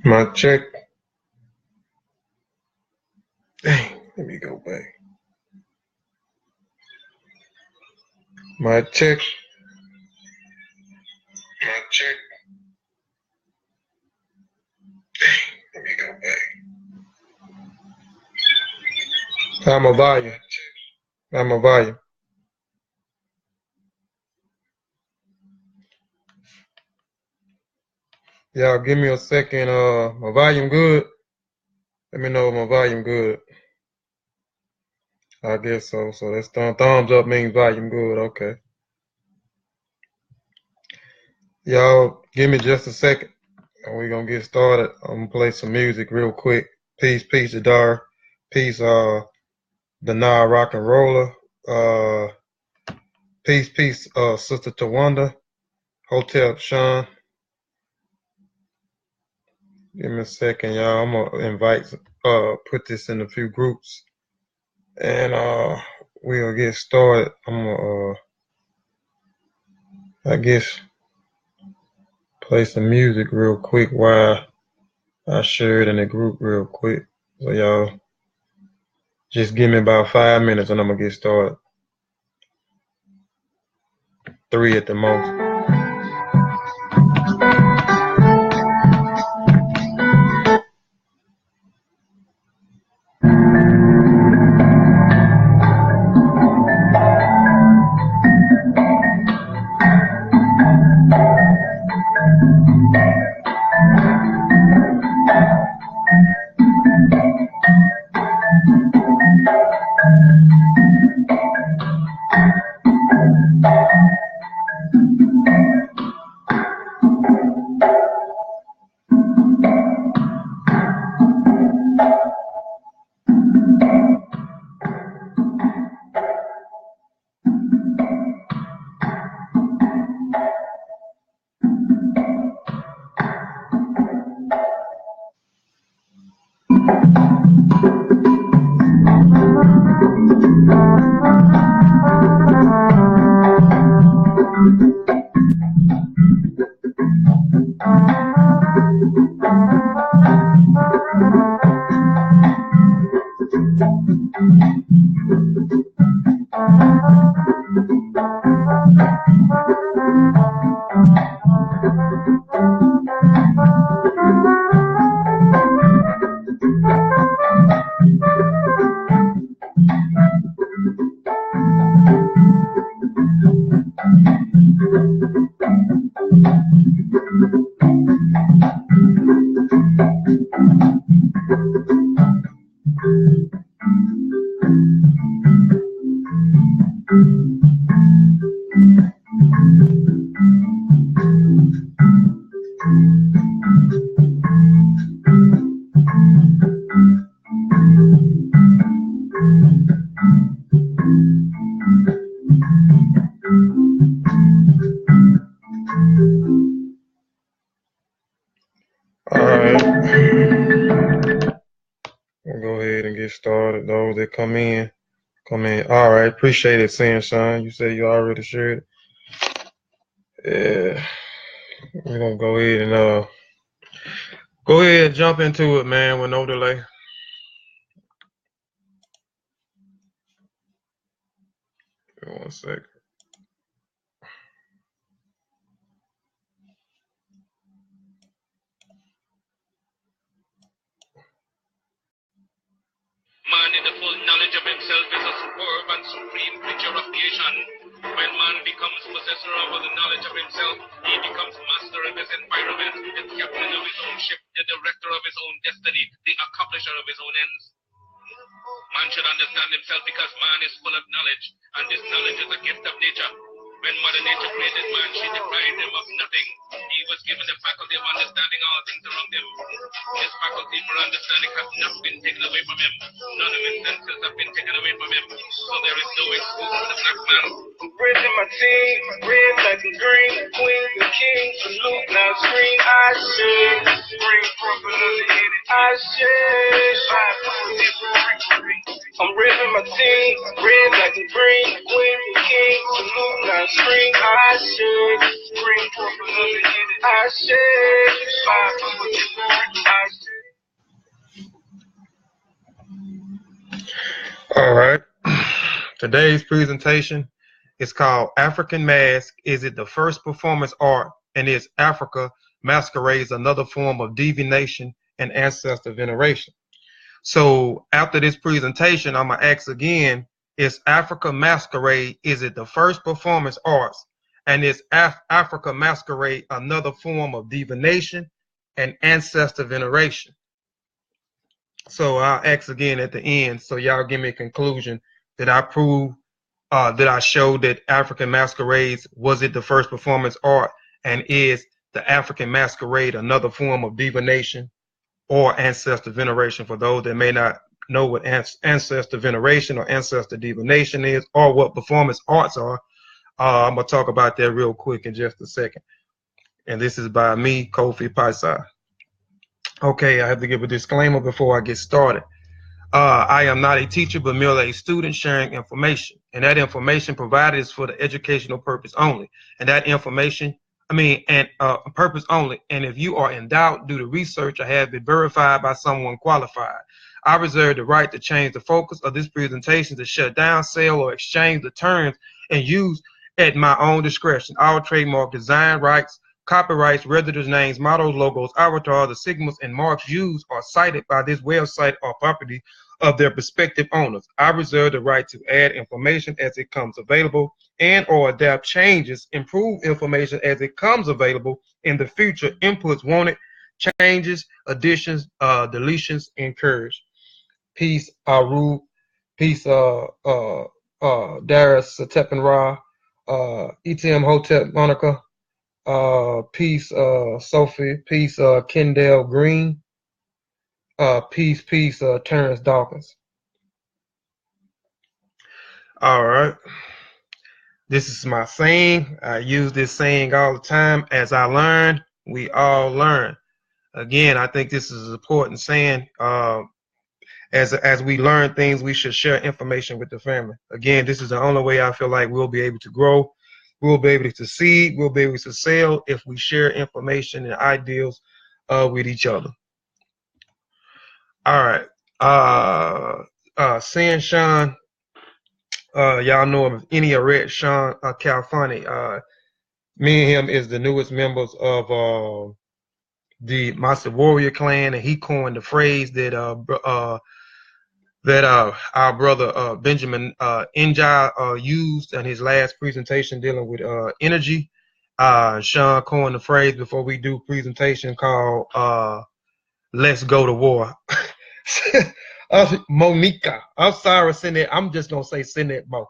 My check. Dang, let me go back. My check. My check. Dang, let me go back. I'm a volume. I'm a volume. Y'all give me a second. My volume good? Let me know if my volume good. I guess so. So that's thumbs up means volume good. Okay. Y'all give me just a second and we're gonna get started. I'm gonna play some music real quick. Peace, Jadar. Peace, the Nah Rock and Roller. Peace, Sister Tawanda. Hotel Sean. Give me a second, y'all. I'm gonna invite, put this in a few groups, and we'll get started. I'm gonna, I guess, play some music real quick while I share it in the group real quick. So y'all, just give me about 5 minutes, and I'm gonna get started. 3 at the most. Started. Those that come in. All right, appreciate it, Sunshine. You said you already shared it. Yeah, we're gonna go ahead and jump into it, man, with no delay. Give me 1 second. Man in the full knowledge of himself is a superb and supreme creature of creation. When man becomes possessor of the knowledge of himself, he becomes master of his environment, the captain of his own ship, the director of his own destiny, the accomplisher of his own ends. Man should understand himself because man is full of knowledge, and this knowledge is a gift of nature. When Mother Nature created man, she deprived him of nothing. He was given the faculty of understanding all things around him. His faculty for understanding has not been taken away from him. None of his senses have been taken away from him. So there is no excuse for the black man. I'm raising my team, red, black, and green, queen and king, salute, now scream, I should bring from another hit. I should five I'm raising my team, red, black, and green, queen and king, salute, now scream, I should bring from another hit. I should five I All right. Today's presentation is called African Mask. Is it the first performance art? And is Africa Masquerades another form of divination and ancestor veneration? So after this presentation, I'm going to ask again, is Africa Masquerade, is it the first performance arts? And is Africa Masquerade another form of divination and ancestor veneration? So I'll ask again at the end, so y'all give me a conclusion. Did I prove, did I show that African Masquerades, was it the first performance art? And is the African Masquerade another form of divination or ancestor veneration? For those that may not know what ancestor veneration or ancestor divination is, or what performance arts are, I'm going to talk about that real quick in just a second. And this is by me, Kofi Paisai. Okay, I have to give a disclaimer before I get started. I am not a teacher, but merely a student sharing information. And that information provided is for the educational purpose only. And that information, purpose only. And if you are in doubt, do the research or have it verified by someone qualified. I reserve the right to change the focus of this presentation to shut down, sell, or exchange the terms and use at my own discretion. All trademark design rights, copyrights, registrars' names, mottos, logos, avatars, the signals, and marks used or cited by this website are property of their respective owners. I reserve the right to add information as it comes available and or adapt changes, improve information as it comes available in the future. Inputs wanted, changes, additions, deletions encouraged. Peace, Aru. Peace, Darius Satepan Ra. ETM Hotep Monica. Peace, Sophie. Peace, Kendall Green. Peace, Terrence Dawkins. All right. This is my saying. I use this saying all the time. As I learn, we all learn. Again, I think this is an important saying. As we learn things, we should share information with the family. Again, this is the only way I feel like we'll be able to grow. We'll be able to succeed. We'll be able to excel if we share information and ideals with each other. All right. San Sean, y'all know him as any Red Sean Calfani. Me and him is the newest members of the Master Warrior clan, and he coined the phrase that our brother Benjamin Injai used in his last presentation dealing with energy. Sean coined the phrase before we do presentation called "Let's go to war." Monica, I'm sorry, send it. I'm just gonna say send it, Mo.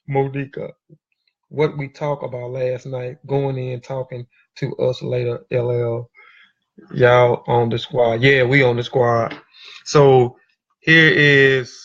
Monica, what we talked about last night, going in talking to us later, LL. Y'all on the squad. Yeah, we on the squad. So here is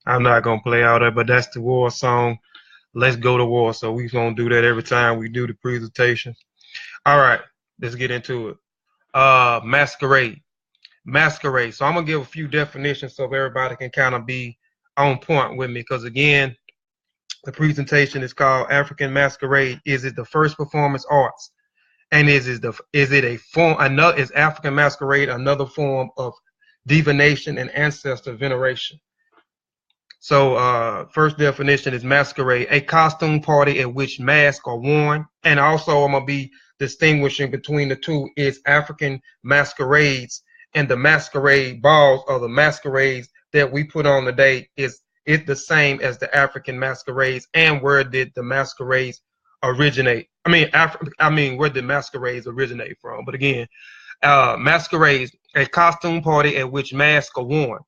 I'm not gonna play all that, but that's the war song. Let's go to war. So we're gonna do that every time we do the presentation. All right, let's get into it. Masquerade. Masquerade. So I'm gonna give a few definitions so everybody can kind of be on point with me, because again, the presentation is called African Masquerade. Is it the first performance arts? And is African Masquerade another form of divination and ancestor veneration? So first definition is masquerade, a costume party at which masks are worn. And also I'm going to be distinguishing between the two is African masquerades and the masquerade balls or the masquerades that we put on today. Is it the same as the African masquerades, and where did the masquerades originate? Where did masquerades originate from? But again, masquerades, a costume party at which masks are worn.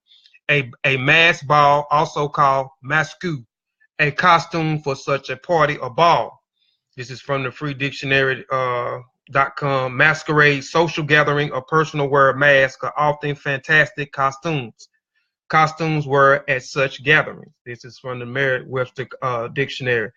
A masked ball, also called masquerade, a costume for such a party or ball. This is from the freedictionary.com. Masquerade, social gathering or personal wear of masks are often fantastic costumes. Costumes wear at such gatherings. This is from the Merriam-Webster dictionary.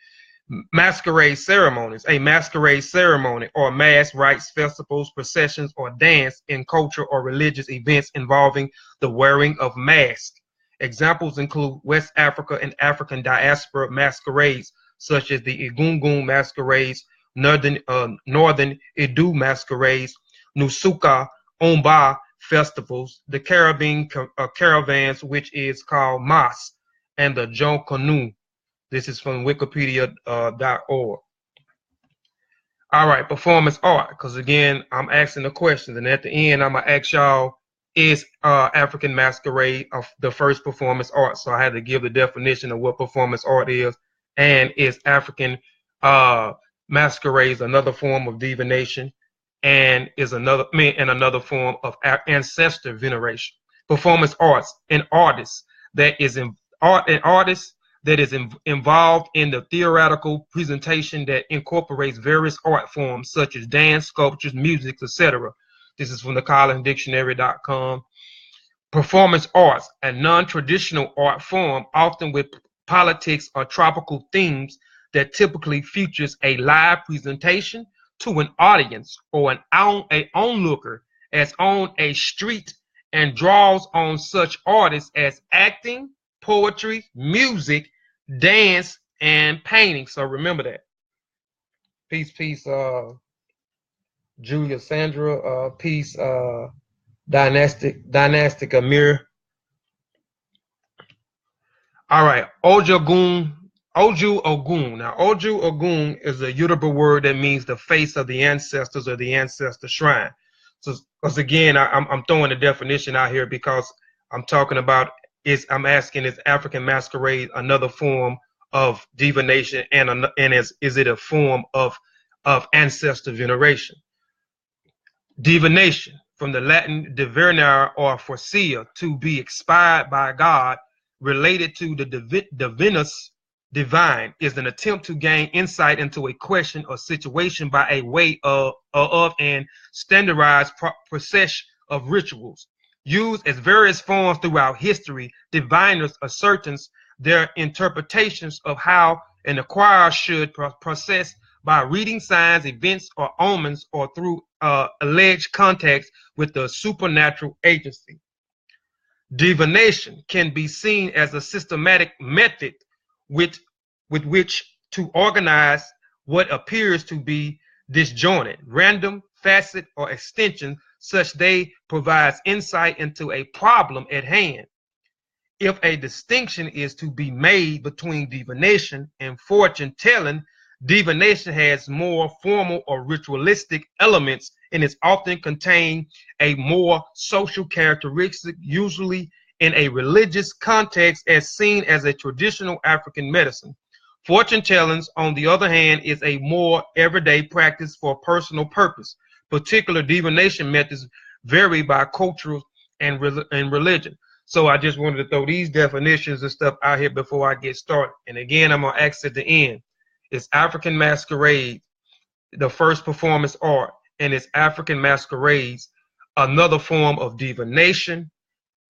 Masquerade ceremonies, a masquerade ceremony or mass rites, festivals, processions, or dance in culture or religious events involving the wearing of masks. Examples include West Africa and African diaspora masquerades, such as the Egungun masquerades, Northern Edu masquerades, Nusuka Omba festivals, the Caribbean caravans, which is called Mas, and the Jonkonu. This is from Wikipedia.org. All right, performance art, because again, I'm asking the questions, and at the end, I'm gonna ask y'all, is African masquerade of the first performance art? So I had to give the definition of what performance art is, and is African masquerades another form of divination, and is another form of ancestor veneration. Performance arts, an artist that is involved in the theoretical presentation that incorporates various art forms such as dance, sculptures, music, etc. This is from the collegedictionary.com. Performance arts, a non-traditional art form, often with politics or tropical themes, that typically features a live presentation to an audience or an onlooker as on a street, and draws on such artists as acting, poetry, music, dance, and painting. So remember that. Peace, Julia Sandra. Peace, Dynastic Amir. All right, Oju Ogun. Now, Oju Ogun is a Yoruba word that means the face of the ancestors or the ancestor shrine. So, because again, I'm throwing the definition out here because I'm talking about I'm asking, is African masquerade another form of divination, and is it a form of ancestor veneration? Divination, from the Latin divinare or foreseer, to be inspired by God, related to the divinus, divine, is an attempt to gain insight into a question or situation by a way of an standardized process of rituals. Used as various forms throughout history, diviners ascertain their interpretations of how an acquirer should process by reading signs, events, or omens, or through alleged contacts with the supernatural agency. Divination can be seen as a systematic method with which to organize what appears to be disjointed, random, facet, or extension, such they provides insight into a problem at hand. If a distinction is to be made between divination and fortune telling, divination has more formal or ritualistic elements and is often contain a more social characteristic, usually in a religious context, as seen as a traditional African medicine. Fortune tellings, on the other hand, is a more everyday practice for personal purpose. Particular divination methods vary by culture and religion. So I just wanted to throw these definitions and stuff out here before I get started. And again, I'm going to ask at the end, is African masquerade the first performance art, and is African masquerades another form of divination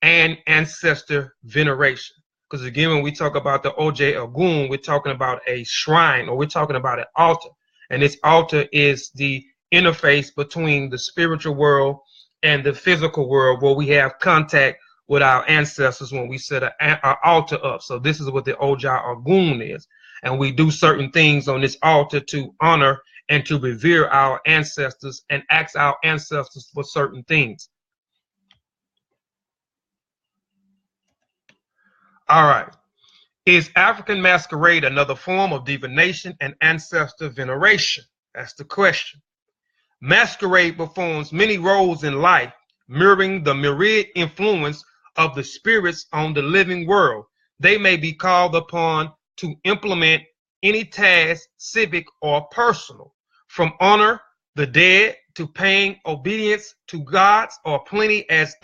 and ancestor veneration? Because again, when we talk about the Oje Ogun, we're talking about a shrine, or we're talking about an altar. And this altar is the interface between the spiritual world and the physical world, where we have contact with our ancestors when we set an altar up. So this is what the Oja Ogun is. And we do certain things on this altar to honor and to revere our ancestors and ask our ancestors for certain things. All right. Is African masquerade another form of divination and ancestor veneration? That's the question. Masquerade performs many roles in life, mirroring the myriad influence of the spirits on the living world. They may be called upon to implement any task, civic or personal, from honor the dead to paying obedience to gods or plenty as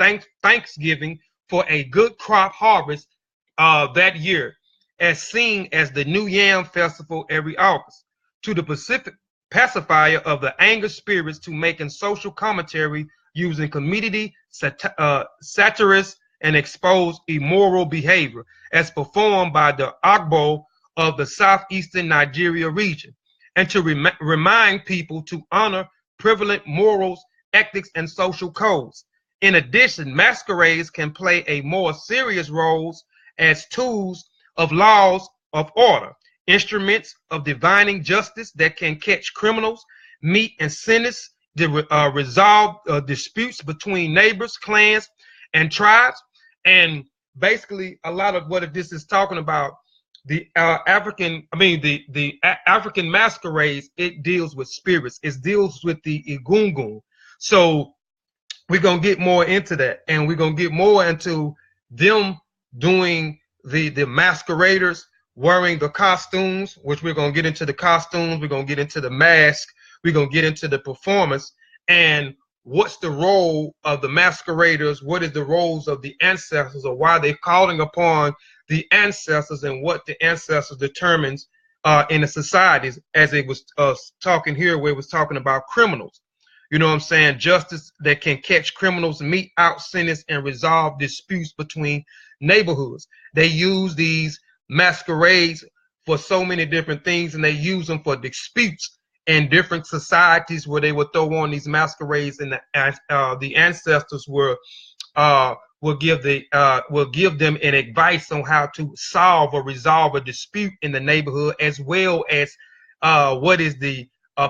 thanksgiving for a good crop harvest that year, as seen as the New Yam Festival every August, to the Pacific pacifier of the anger spirits, to making social commentary using comedy, satirists, and expose immoral behavior, as performed by the Agbo of the southeastern Nigeria region, and to remind people to honor prevalent morals, ethics, and social codes. In addition, masquerades can play a more serious roles as tools of laws of order, instruments of divining justice that can catch criminals, meet and sentence, resolve disputes between neighbors, clans, and tribes. And basically, a lot of what this is talking about, the African masquerades, it deals with spirits. It deals with the Egungun. So we're gonna get more into that, and we're gonna get more into them doing the masqueraders wearing the costumes, which we're gonna get into the costumes. We're gonna get into the mask. We're gonna get into the performance, and what's the role of the masqueraders? What is the roles of the ancestors, or why they're calling upon the ancestors, and what the ancestors determines in the societies, as it was talking here, where it was talking about criminals. You know what I'm saying? Justice that can catch criminals, mete out sentence, and resolve disputes between neighborhoods. They use these masquerades for so many different things, and they use them for disputes in different societies, where they would throw on these masquerades, and the ancestors will give them an advice on how to solve or resolve a dispute in the neighborhood, as well as what is the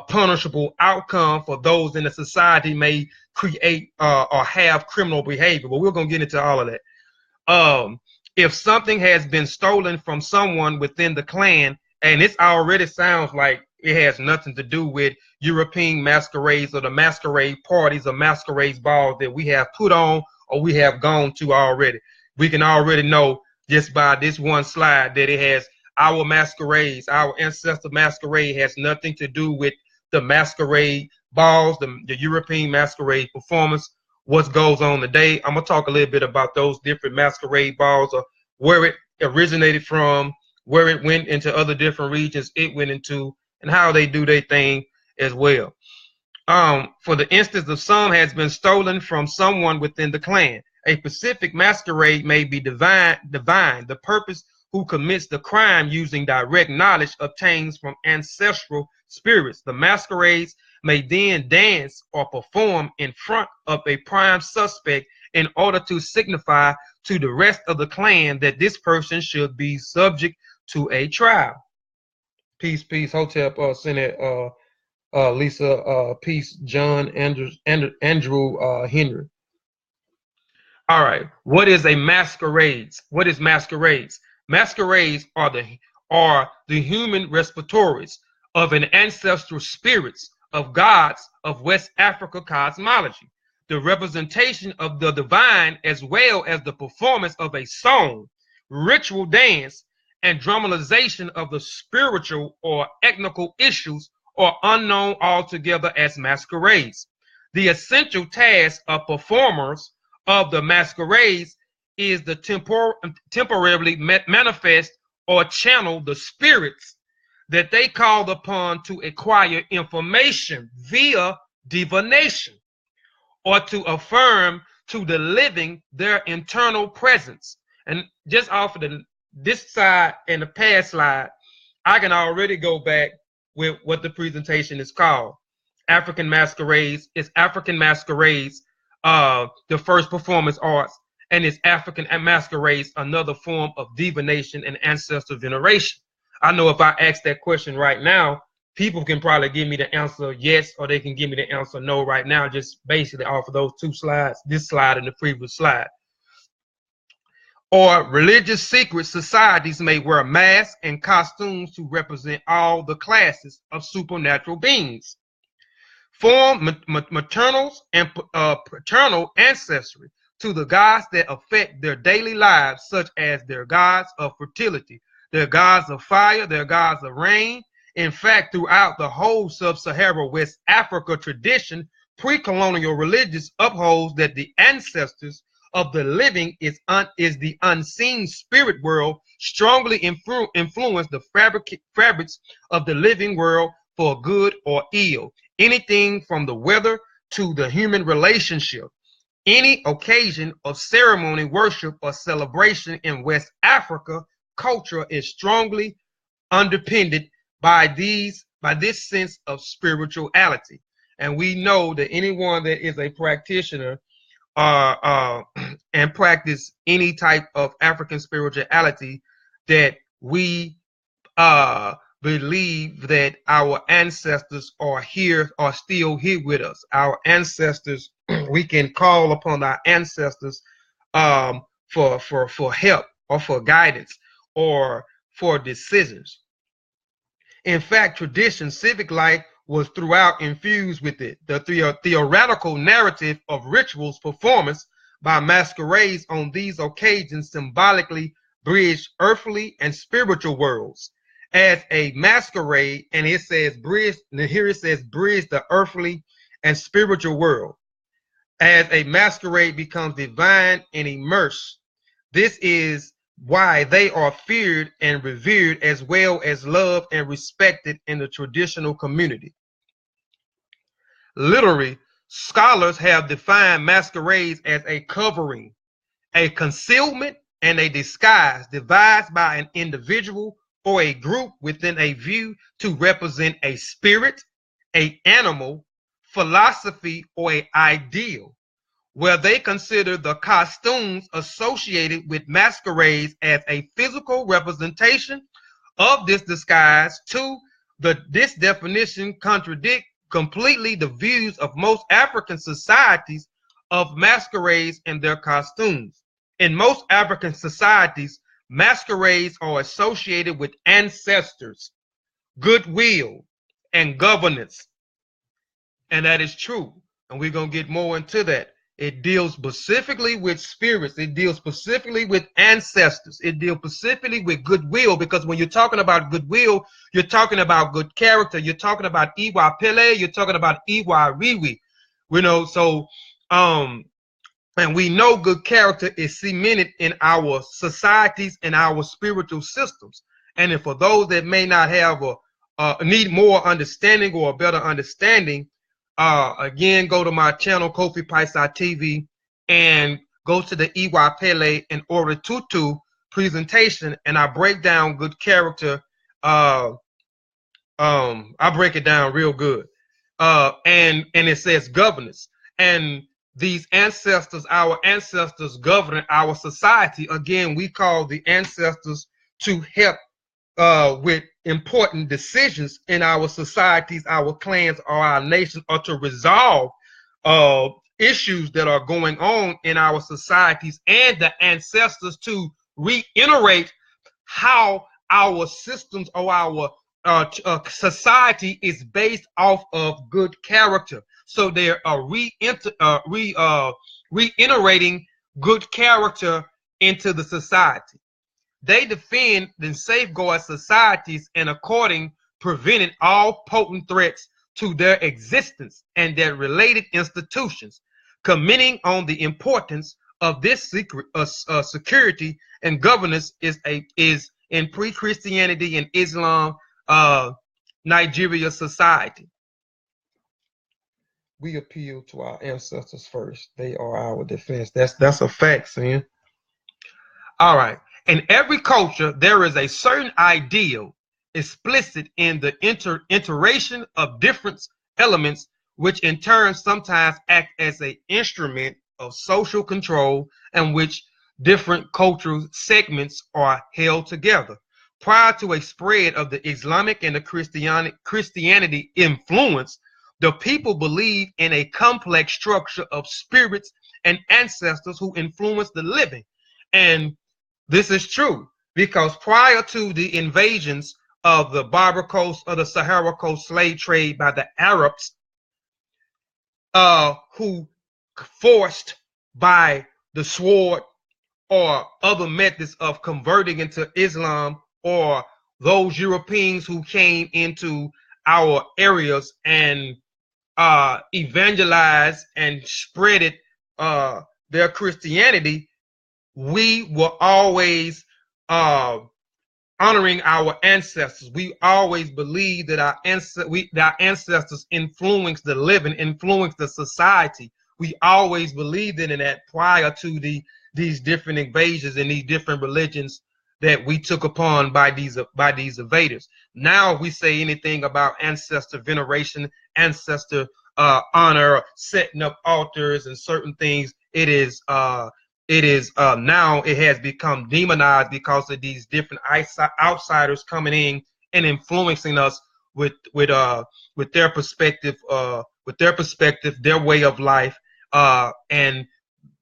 punishable outcome for those in the society may create or have criminal behavior. But we're gonna get into all of that. If something has been stolen from someone within the clan, and it already sounds like it has nothing to do with European masquerades or the masquerade parties or masquerade balls that we have put on or we have gone to already. We can already know just by this one slide that it has our masquerades, our ancestor masquerade has nothing to do with the masquerade balls, the European masquerade performance, what goes on today. I'm gonna talk a little bit about those different masquerade balls, or where it originated from, where it went into other different regions it went into, and how they do their thing as well. For the instance of some has been stolen from someone within the clan. A specific masquerade may be divine. The purpose who commits the crime using direct knowledge obtains from ancestral spirits. The masquerades may then dance or perform in front of a prime suspect in order to signify to the rest of the clan that this person should be subject to a trial. Peace, peace, Hotep, Senate, Lisa, peace, John, Andrew, Henry. All right, what is a masquerades? What is masquerades? Masquerades are the human respiratories of an ancestral spirits of gods of West Africa cosmology, the representation of the divine, as well as the performance of a song, ritual dance, and dramatization of the spiritual or ethnical issues are unknown altogether as masquerades. The essential task of performers of the masquerades is the temporarily manifest or channel the spirits that they called upon to acquire information via divination, or to affirm to the living their internal presence. And just off of this side and the past slide, I can already go back with what the presentation is called. African Masquerades. It's African Masquerades, the first performance arts, and it's African Masquerades, another form of divination and ancestor veneration. I know if I ask that question right now, people can probably give me the answer yes, or they can give me the answer no right now, just basically off of those two slides, this slide and the previous slide. or religious secret societies may wear masks and costumes to represent all the classes of supernatural beings. Form maternal and paternal ancestry to the gods that affect their daily lives, such as their gods of fertility, their gods of fire, their gods of rain. In fact, throughout the whole sub-Saharan West Africa tradition, pre-colonial religions upholds that the ancestors of the living is the unseen spirit world, strongly influence the fabrics of the living world for good or ill. Anything from the weather to the human relationship. Any occasion of ceremony, worship, or celebration in West Africa culture is strongly underpinned by this sense of spirituality. And we know that anyone that is a practitioner and practice any type of African spirituality, that we believe that our ancestors are still here with us. Our ancestors, we can call upon our ancestors for help or for guidance or for decisions. In fact, tradition, civic life was throughout infused with it. The theoretical narrative of rituals performance by masquerades on these occasions symbolically bridged earthly and spiritual worlds. As a masquerade, and it says bridge, and here it says bridge the earthly and spiritual world. As a masquerade becomes divine and immersed, this is why they are feared and revered, as well as loved and respected in the traditional community. Literary scholars have defined masquerades as a covering, a concealment, and a disguise devised by an individual or a group within a view to represent a spirit, an animal, philosophy, or an ideal, where they consider the costumes associated with masquerades as a physical representation of this disguise. This definition contradicts completely the views of most African societies of masquerades and their costumes. In most African societies, masquerades are associated with ancestors, goodwill, and governance. And that is true. And we're going to get more into that. It deals specifically with spirits. It deals specifically with ancestors. It deals specifically with goodwill, because when you're talking about goodwill, you're talking about good character. You're talking about Iwa Pele. You're talking about Iwa Riwi. And we know good character is cemented in our societies and our spiritual systems. And for those that may not have need more understanding or a better understanding, again, go to my channel, Kofi Paisa TV, and go to the Iwa Pele and Ori Tutu presentation, and I break down good character. I break it down real good. And it says governance. And these ancestors, our ancestors govern our society. Again, we call the ancestors to help with important decisions in our societies, our clans, or our nations, or to resolve issues that are going on in our societies, and the ancestors to reiterate how our systems or our society is based off of good character. So they are reiterating good character into the society. They defend and safeguard societies and according prevented all potent threats to their existence and their related institutions, commenting on the importance of this security and governance is in pre-Christianity and Islam Nigeria society. We appeal to our ancestors first. They are our defense. That's a fact, man. All right. In every culture, there is a certain ideal explicit in the iteration of different elements, which in turn sometimes act as an instrument of social control, and which different cultural segments are held together. Prior to a spread of the Islamic and the Christianity influence, the people believe in a complex structure of spirits and ancestors who influence the living. And This is true because prior to the invasions of the Berber coast or the Sahara coast slave trade by the Arabs, who forced by the sword or other methods of converting into Islam, or those Europeans who came into our areas and evangelized and spreaded their Christianity, we were always honoring our ancestors. We always believed that our ancestors influenced the living, influenced the society. We always believed in that prior to these different invasions and these different religions that we took upon by these invaders. Now we say anything about ancestor veneration, ancestor honor, setting up altars and certain things. It is now it has become demonized because of these different outsiders coming in and influencing us with their perspective, their way of life, and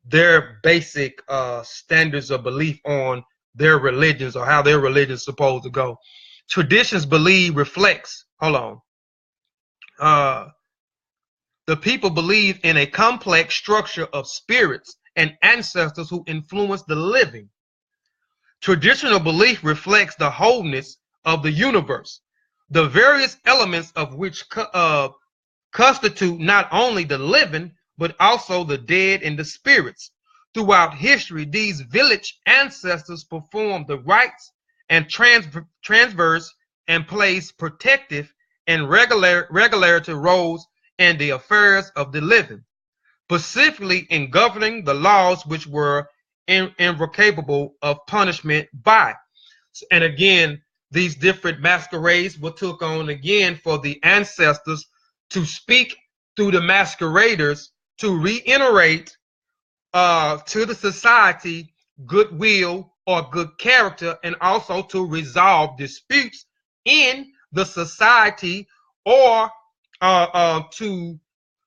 their basic standards of belief on their religions or how their religion is supposed to go. Traditions reflects. Hold on. The people believe in a complex structure of spirits and ancestors who influence the living. Traditional belief reflects the wholeness of the universe, the various elements of which constitute not only the living, but also the dead and the spirits. Throughout history, these village ancestors performed the rites and transverse and plays protective and regulatory roles in the affairs of the living, specifically in governing the laws which were incapable of punishment by. And again, these different masquerades were took on again for the ancestors to speak through the masqueraders to reiterate to the society goodwill or good character, and also to resolve disputes in the society, or to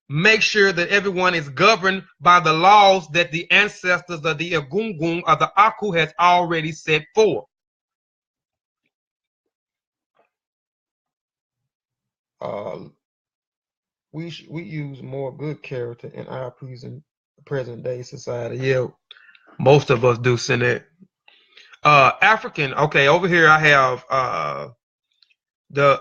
make sure that everyone is governed by the laws that the ancestors of the Egungun or the Aku has already set forth. We use more good character in our present day society. Yeah, most of us do, Senate. African. Okay, over here I have the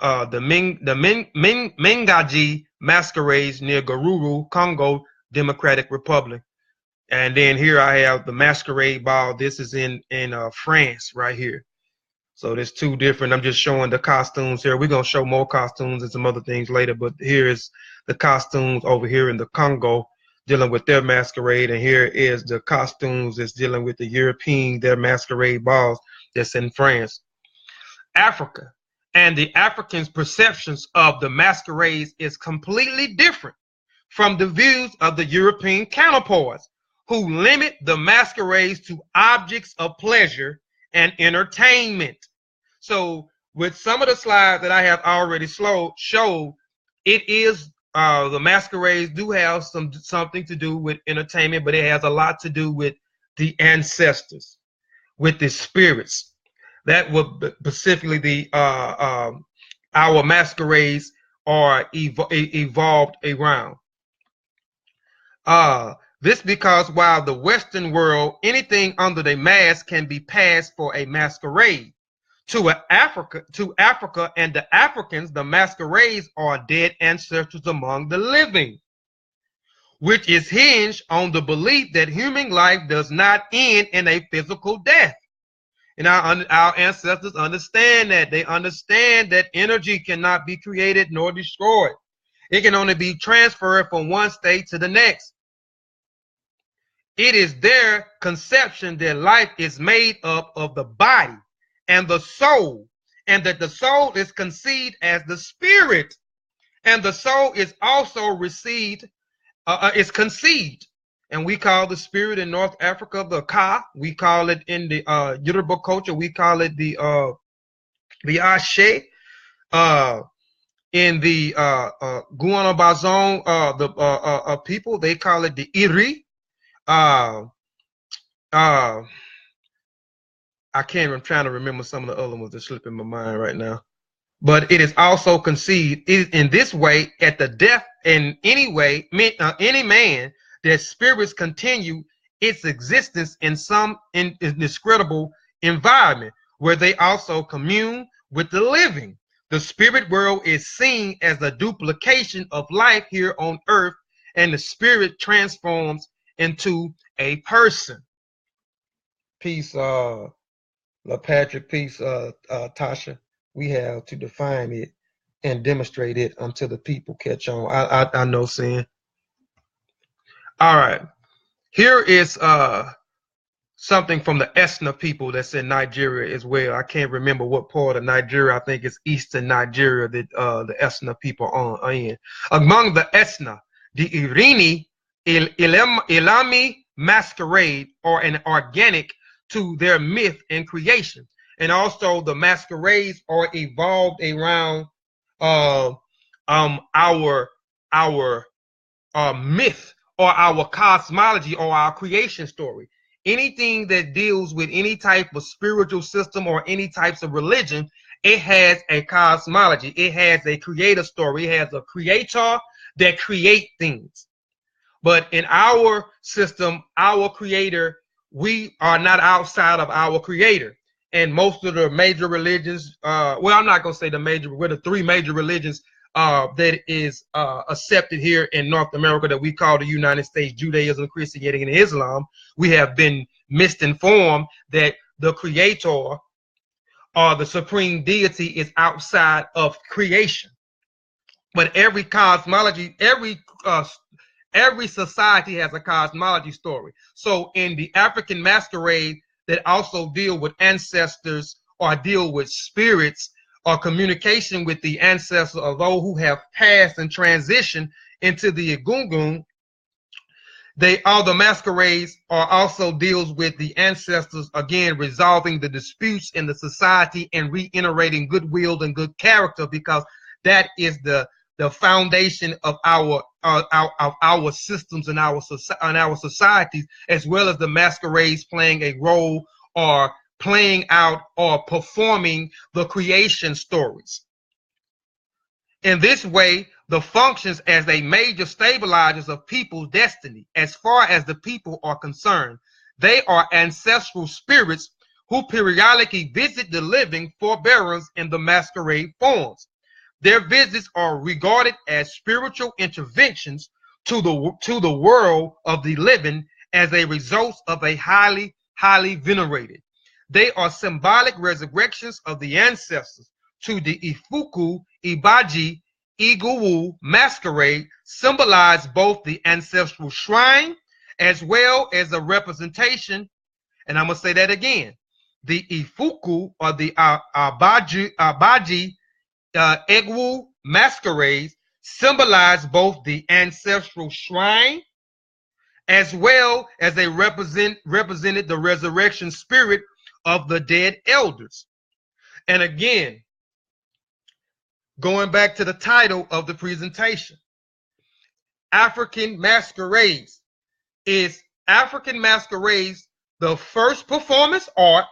Mengaji masquerades near Garuru, Congo Democratic Republic, and then here I have the masquerade ball. This is in France right here. So there's two different. I'm just showing the costumes here. We're gonna show more costumes and some other things later, but here is the costumes over here in the Congo dealing with their masquerade, and here is the costumes that's dealing with the European, their masquerade balls that's in France. Africa and the Africans' perceptions of the masquerades is completely different from the views of the European counterparts, who limit the masquerades to objects of pleasure and entertainment. So with some of the slides that I have already showed, it is the masquerades do have something to do with entertainment, but it has a lot to do with the ancestors, with the spirits. That would specifically the our masquerades are evolved around. This because while the Western world, anything under the mask can be passed for a masquerade. To Africa and the Africans, the masquerades are dead ancestors among the living, which is hinged on the belief that human life does not end in a physical death. And our ancestors understand that. They understand that energy cannot be created nor destroyed. It can only be transferred from one state to the next. It is their conception that life is made up of the body and the soul, and that the soul is conceived as the spirit, and the soul is also is conceived. And we call the spirit in North Africa the Ka. We call it in the Yoruba culture, we call it the Ashe. In the Guana Bazon, the people, they call it the Iri. I'm trying to remember some of the other ones that slip in my mind right now. But it is also conceived in this way at the death in any way, any man, that spirits continue its existence in some indescribable environment where they also commune with the living. The spirit world is seen as a duplication of life here on earth, and the spirit transforms into a person. Peace, Patrick. Peace, Tasha. We have to define it and demonstrate it until the people catch on. I know, sin. All right. Here is something from the Esna people that's in Nigeria as well. I can't remember what part of Nigeria. I think it's eastern Nigeria that the Esna people are in. Among the Esna, the Irini Ilami masquerade are an organic to their myth and creation. And also the masquerades are evolved around our myth or our cosmology or our creation story. Anything that deals with any type of spiritual system or any types of religion, it has a cosmology. It has a creator story. It has a creator that create things. But in our system, our creator, we are not outside of our creator. And most of the major religions, well, I'm not going to say the major, we're the three major religions that is accepted here in North America that we call the United States: Judaism, Christianity, and Islam. We have been misinformed that the creator or the supreme deity is outside of creation. But every cosmology, every society has a cosmology story. So in the African masquerade that also deal with ancestors or deal with spirits or communication with the ancestors of those who have passed and transitioned into the Egungun, the masquerades are also deals with the ancestors, again, resolving the disputes in the society and reiterating goodwill and good character, because that is the foundation of our systems and our societies, as well as the masquerades playing a role or playing out or performing the creation stories. In this way, the functions as a major stabilizers of people's destiny. As far as the people are concerned, they are ancestral spirits who periodically visit the living forbearance in the masquerade forms. Their visits are regarded as spiritual interventions to the world of the living as a result of a highly venerated. They are symbolic resurrections of the ancestors. To the Ifuku, Ibaji, Iguwu masquerade symbolize both the ancestral shrine as well as a representation, and I'm going to say that again. The Ifuku or the Abaji Egwu masquerades symbolize both the ancestral shrine as well as they represented the resurrection spirit of the dead elders. And again, going back to the title of the presentation, African Masquerades. Is African Masquerades the first performance art,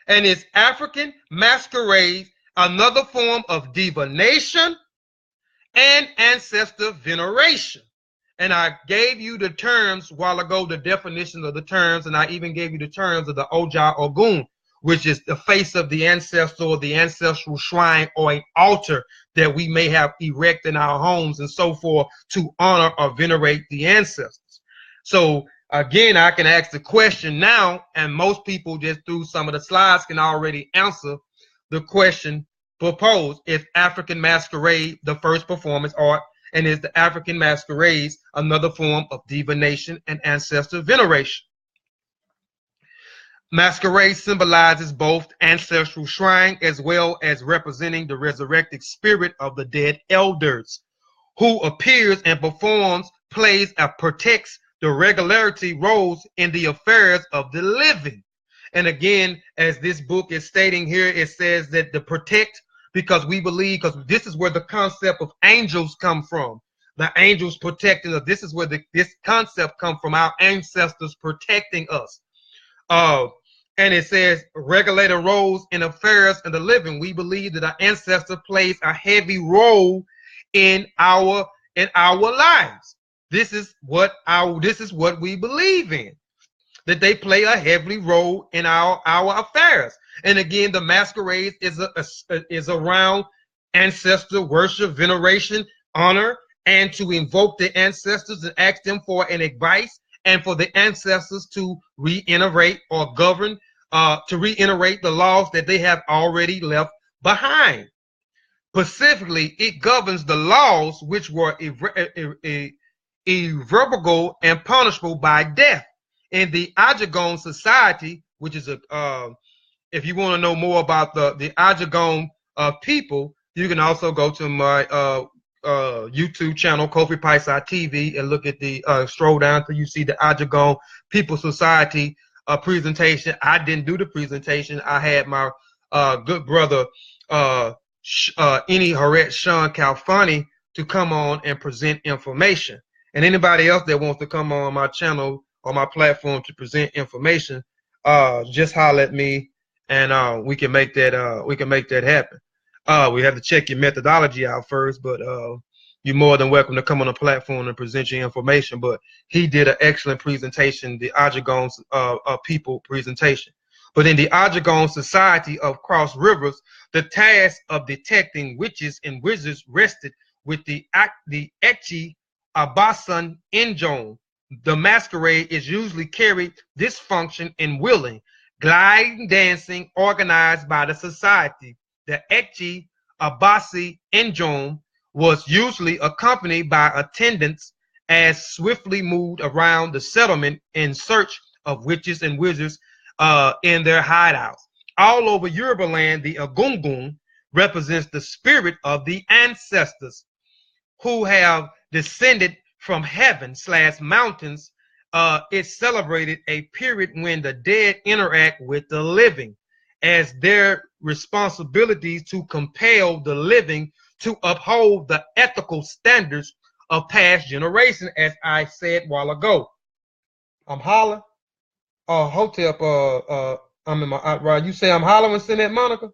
and is African Masquerades another form of divination and ancestor veneration? And I gave you the terms a while ago, the definitions of the terms, and I even gave you the terms of the Oja Ogun, which is the face of the ancestor or the ancestral shrine or an altar that we may have erect in our homes and so forth to honor or venerate the ancestors. So again, I can ask the question now, and most people just through some of the slides can already answer the question proposed. Is African Masquerade the first performance art, and is the African Masquerades another form of divination and ancestor veneration? Masquerade symbolizes both ancestral shrine as well as representing the resurrected spirit of the dead elders, who appears and performs, plays, and protects the regularity roles in the affairs of the living. And again, as this book is stating here, it says that the protect, because we believe, because this is where the concept of angels come from. The angels protecting us. This is where this concept comes from, our ancestors protecting us. and it says regulator roles in affairs of the living. We believe that our ancestor plays a heavy role in our lives. This is what we believe in, that they play a heavy role in our affairs. And again, the masquerades is around ancestor worship, veneration, honor, and to invoke the ancestors and ask them for an advice, and for the ancestors to reiterate or govern, to reiterate the laws that they have already left behind. Specifically, it governs the laws which were irrevocable and punishable by death. In the Ajagon society, which is if you want to know more about the Ajagon people, you can also go to my YouTube channel, Kofi Paisai TV, and look at the scroll down till you see the Ajagon People Society presentation. I didn't do the presentation. I had my good brother Ini Haret Sean Calfani to come on and present information. And anybody else that wants to come on my channel or my platform to present information, just holler at me, and we can make that happen. We have to check your methodology out first, but you're more than welcome to come on the platform and present your information. But he did an excellent presentation, the Ajagon people presentation. But in the Ajagon Society of Cross Rivers, the task of detecting witches and wizards rested with the Ekchi Abasan Injon. The masquerade is usually carried this function in willing, gliding dancing organized by the society. The Ekchi Abasi Injon was usually accompanied by attendants as swiftly moved around the settlement in search of witches and wizards in their hideouts. All over Yoruba land, the Agungun represents the spirit of the ancestors who have descended from heaven/mountains. It celebrated a period when the dead interact with the living, as their responsibilities to compel the living to uphold the ethical standards of past generations, as I said a while ago. I'm hollering. Hotep, I'm in my right. You say I'm hollering, send that Monica?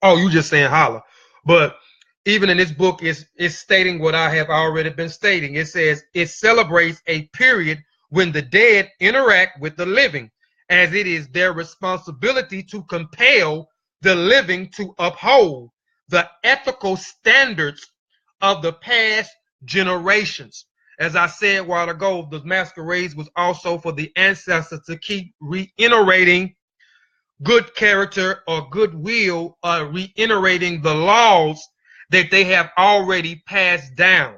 Oh, you just saying holler. But even in this book, it's stating what I have already been stating. It says it celebrates a period when the dead interact with the living, as it is their responsibility to compel the living to uphold the ethical standards of the past generations. As I said a while ago, the masquerades was also for the ancestors to keep reiterating good character or goodwill, reiterating the laws that they have already passed down.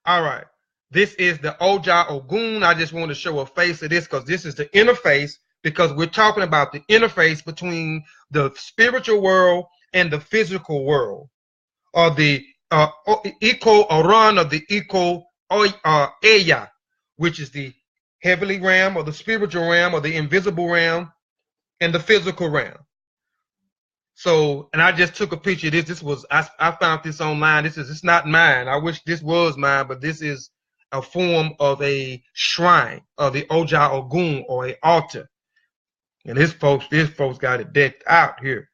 All right. This is the Oja Ogun. I just want to show a face of this because this is the interface, because we're talking about the interface between the spiritual world and the physical world, or the Iko Oran, or the Iko Eya, which is the heavenly realm or the spiritual realm or the invisible realm and the physical realm. So, and I just took a picture of this. This was, I found this online. It's not mine. I wish this was mine, but this is a form of a shrine of the Oja Ogun, or an altar. And this folks got it decked out here.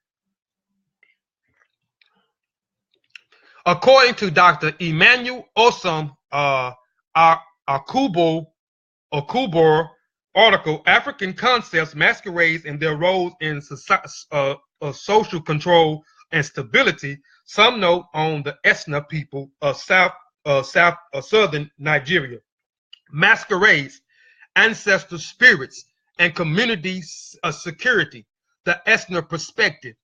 According to Dr. Emmanuel Osam Akubor article, African concepts, masquerades, and their roles in social control and stability. Some note on the Esna people of southern Nigeria. Masquerades, ancestor spirits, and community security. The Esna perspective.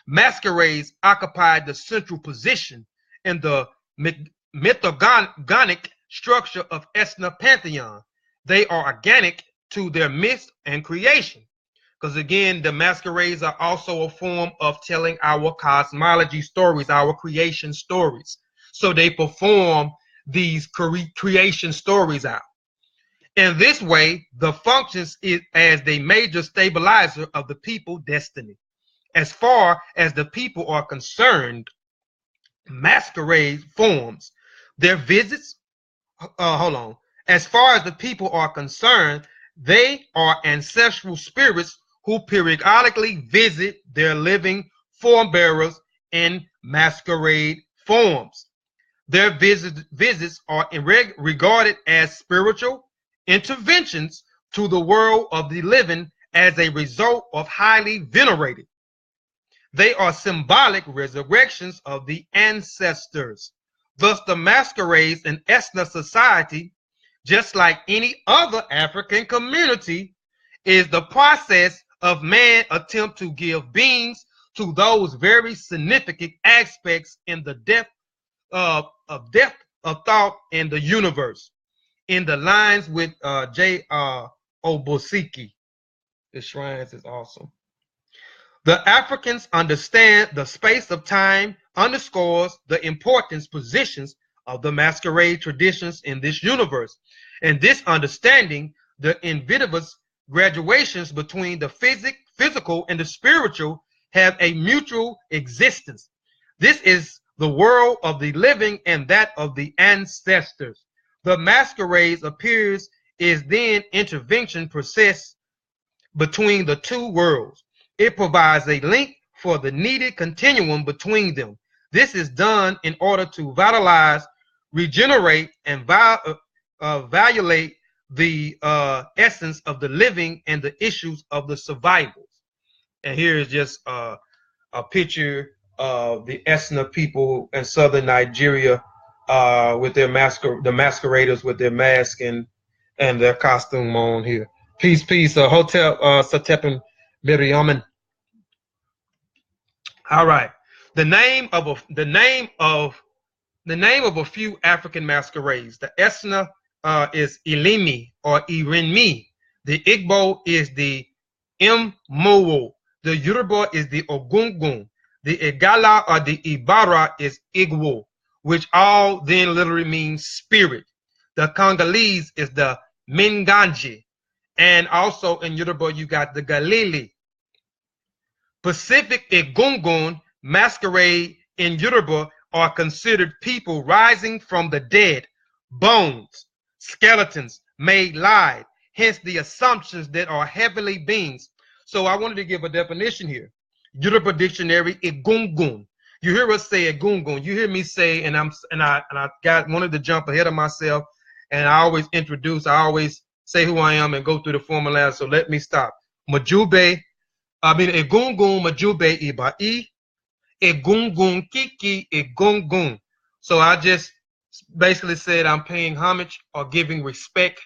Masquerades occupied the central position in the mythogonic structure of Esna pantheon. They are organic to their myth and creation, because again, the masquerades are also a form of telling our cosmology stories, our creation stories. So they perform these creation stories out. In this way, the functions is as the major stabilizer of the people's destiny. As far as the people are concerned, masquerade forms their visits. As far as the people are concerned, they are ancestral spirits who periodically visit their living form bearers in masquerade forms. Their visits are regarded as spiritual interventions to the world of the living as a result of highly venerated. They are symbolic resurrections of the ancestors. Thus, the masquerades in Esna society, just like any other African community, is the process of man attempt to give beings to those very significant aspects in the depth of thought in the universe. In the lines with J. Obosiki, the shrines is awesome. The Africans understand the space of time underscores the importance positions of the masquerade traditions in this universe. And this understanding, the invidious graduations between the physical and the spiritual have a mutual existence. This is the world of the living and that of the ancestors. The masquerades appears is then intervention process between the two worlds. It provides a link for the needed continuum between them. This is done in order to vitalize, regenerate, and validate the essence of the living and the issues of the survivals. And here is just a picture of the Esna people in southern Nigeria with their the masqueraders with their mask and their costume on here. Peace, peace. Hotel Satepan Miriaman. All right. The name of a few African masquerades. The Esna is Ilimi or Irinmi. The Igbo is the Mmowo. The Yoruba is the Ogungun. The Igala or the Ibara is Igbo, which all then literally means spirit. The Congolese is the Minganji. And also in Yoruba, you got the Galili. Pacific Egungun masquerade in Yoruba are considered people rising from the dead, bones, skeletons made live, hence the assumptions that are heavenly beings. So I wanted to give a definition here. Yoruba dictionary, Egungun. You hear us say Egungun. You hear me say, and I wanted to jump ahead of myself, and I always say who I am and go through the formula. So let me stop. Egungun Majube Ibai, Egungun Kiki Egungun. So I just basically said I'm paying homage or giving respect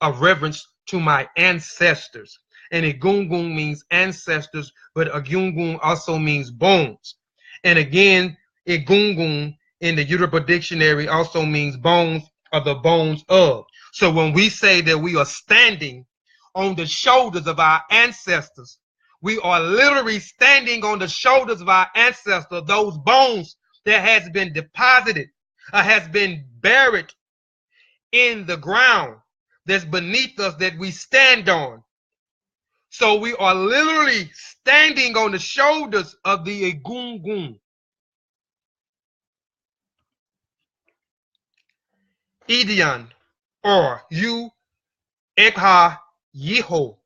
or reverence to my ancestors. And Egungun means ancestors, but Egungun also means bones. And again, Egungun in the Yoruba dictionary also means bones or the bones of. So when we say that we are standing on the shoulders of our ancestors, we are literally standing on the shoulders of our ancestors, those bones that has been deposited, has been buried in the ground that's beneath us that we stand on. So we are literally standing on the shoulders of the Egungun. Idian or you Ekha Yeho.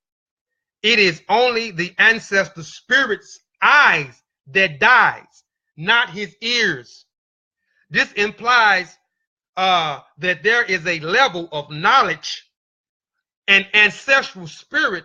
It is only the ancestor spirit's eyes that dies, not his ears. This implies that there is a level of knowledge and ancestral spirit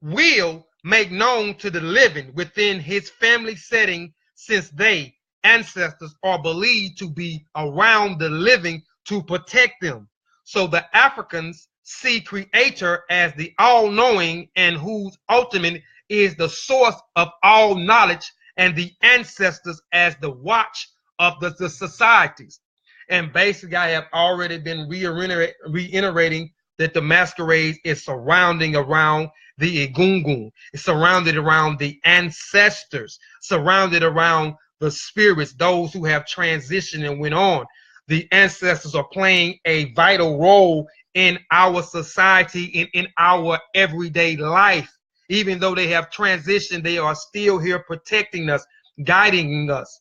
will make known to the living within his family setting, since they, ancestors, are believed to be around the living to protect them. So the Africans see Creator as the all-knowing and whose ultimate is the source of all knowledge, and the ancestors as the watch of the societies. And basically, I have already been reiterating that the masquerade is surrounding around the Egungun. It's surrounded around the ancestors, surrounded around the spirits, those who have transitioned and went on. The ancestors are playing a vital role in our society and in our everyday life. Even though they have transitioned, they are still here protecting us, guiding us.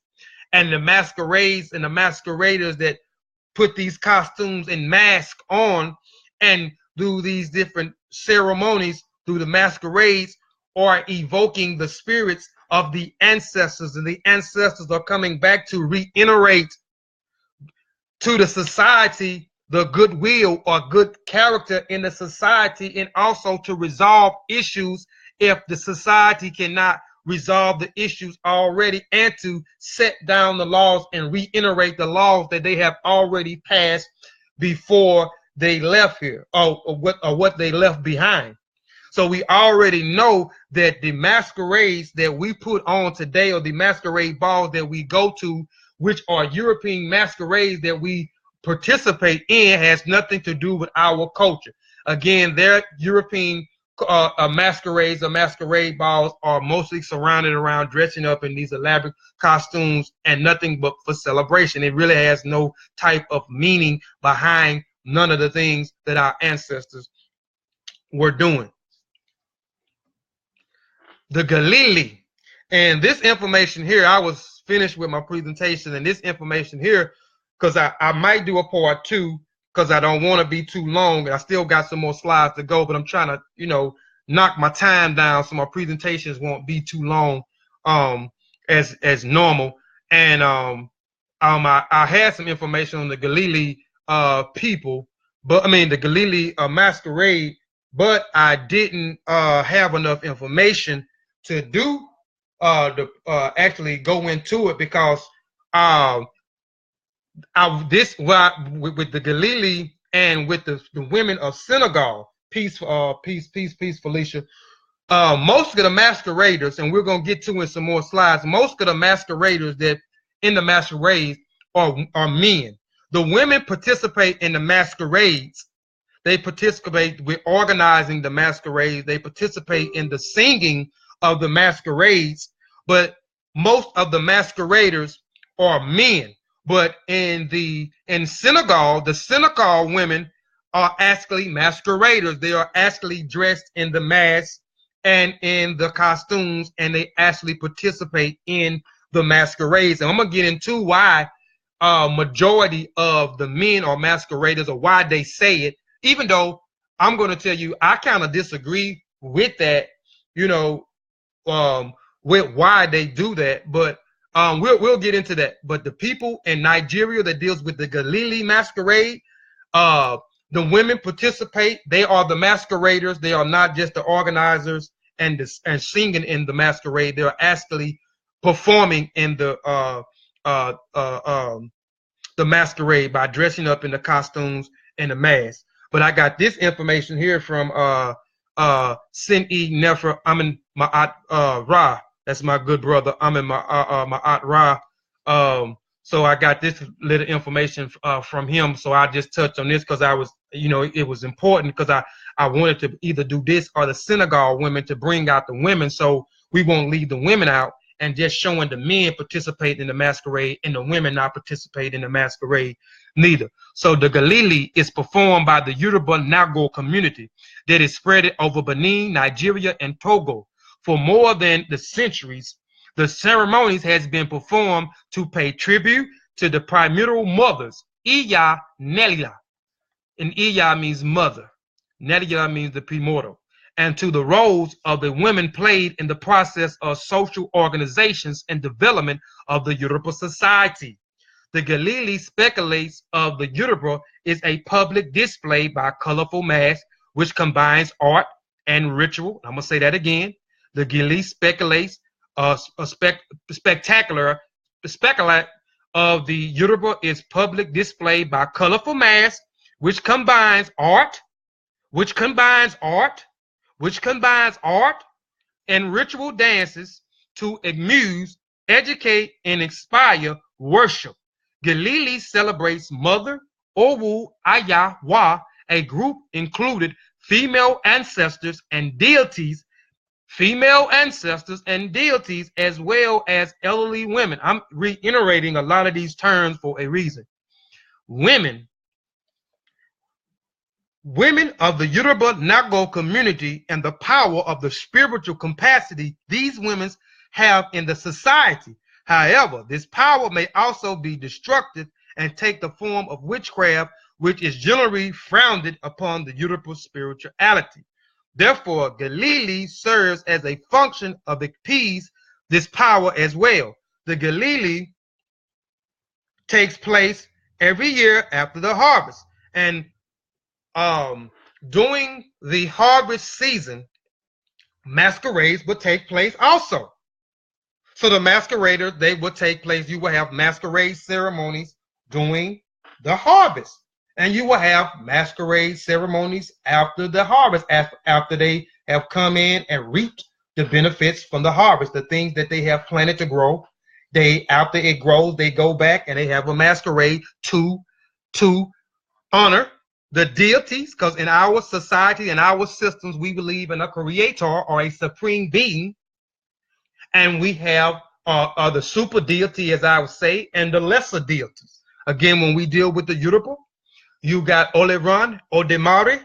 And the masquerades and the masqueraders that put these costumes and masks on and through these different ceremonies, through the masquerades, are evoking the spirits of the ancestors, and the ancestors are coming back to reiterate to the society the goodwill or good character in the society, and also to resolve issues if the society cannot resolve the issues already, and to set down the laws and reiterate the laws that they have already passed before they left here, or what they left behind. So we already know that the masquerades that we put on today, or the masquerade balls that we go to, which are European masquerades that we participate in, has nothing to do with our culture. Again, their European masquerades or masquerade balls are mostly surrounded around dressing up in these elaborate costumes and nothing but for celebration. It really has no type of meaning behind none of the things that our ancestors were doing. The Galili, and this information here, I was finished with my presentation, and this information here, because I might do a part 2, because I don't want to be too long, and I still got some more slides to go, but I'm trying to, knock my time down so my presentations won't be too long, as normal. And I had some information on the Galili people, but the Galili masquerade, but I didn't have enough information to do actually go into it, because with the Galili and with the women of Senegal, peace, Felicia. Most of the masqueraders, and we're gonna get to in some more slides, most of the masqueraders that in the masquerades are men. The women participate in the masquerades. They participate with organizing the masquerades. They participate in the singing of the masquerades, but most of the masqueraders are men. But in Senegal, the Senegal women are actually masqueraders. They are actually dressed in the masks and in the costumes, and they actually participate in the masquerades. And I'm gonna get into why majority of the men are masqueraders, or why they say it, even though I'm going to tell you I kind of disagree with that, with why they do that, but we'll get into that. But the people in Nigeria that deals with the Galili masquerade, the women participate. They are the masqueraders. They are not just the organizers and singing in the masquerade. They are actually performing in the masquerade by dressing up in the costumes and the masks. But I got this information here from Sin-E Nefra Amin Ma'at Ra. That's my good brother Amin Ma'at Ra. So I got this little information from him. So I just touched on this because I was, it was important, because I wanted to either do this or the Senegal women, to bring out the women, so we won't leave the women out, and just showing the men participate in the masquerade and the women not participate in the masquerade neither. So the Galili is performed by the Yoruba Nago community that is spread over Benin, Nigeria, and Togo. For more than the centuries, the ceremonies has been performed to pay tribute to the primordial mothers, Iya Nelia, and Iya means mother, Nelia means the primordial, and to the roles of the women played in the process of social organizations and development of the Yoruba society. The Galili speculates of the Yoruba is a public display by colorful masks, which combines art and ritual. I'm going to say that again. The Galili speculates a spectacular of the Yoruba is public display by colorful masks, which combines art and ritual dances to amuse, educate, and inspire worship. Galili celebrates Mother Owu Ayawa, a group included female ancestors and deities, as well as elderly women. I'm reiterating a lot of these terms for a reason. Women of the Yoruba Nago community, and the power of the spiritual capacity these women have in the society. However, this power may also be destructive and take the form of witchcraft, which is generally founded upon the Yoruba spirituality. Therefore, Galili serves as a function of appease this power as well. The Galili takes place every year after the harvest, and during the harvest season, masquerades would take place also. So the masqueraders, they would take place. You will have masquerade ceremonies during the harvest, and you will have masquerade ceremonies after the harvest, after they have come in and reaped the benefits from the harvest, the things that they have planted to grow. After it grows, they go back and they have a masquerade to honor the deities, because in our society, in our systems, we believe in a creator or a supreme being, and we have the super deity, as I would say, and the lesser deities. Again, when we deal with the Yoruba, you got Oleran, Odemare,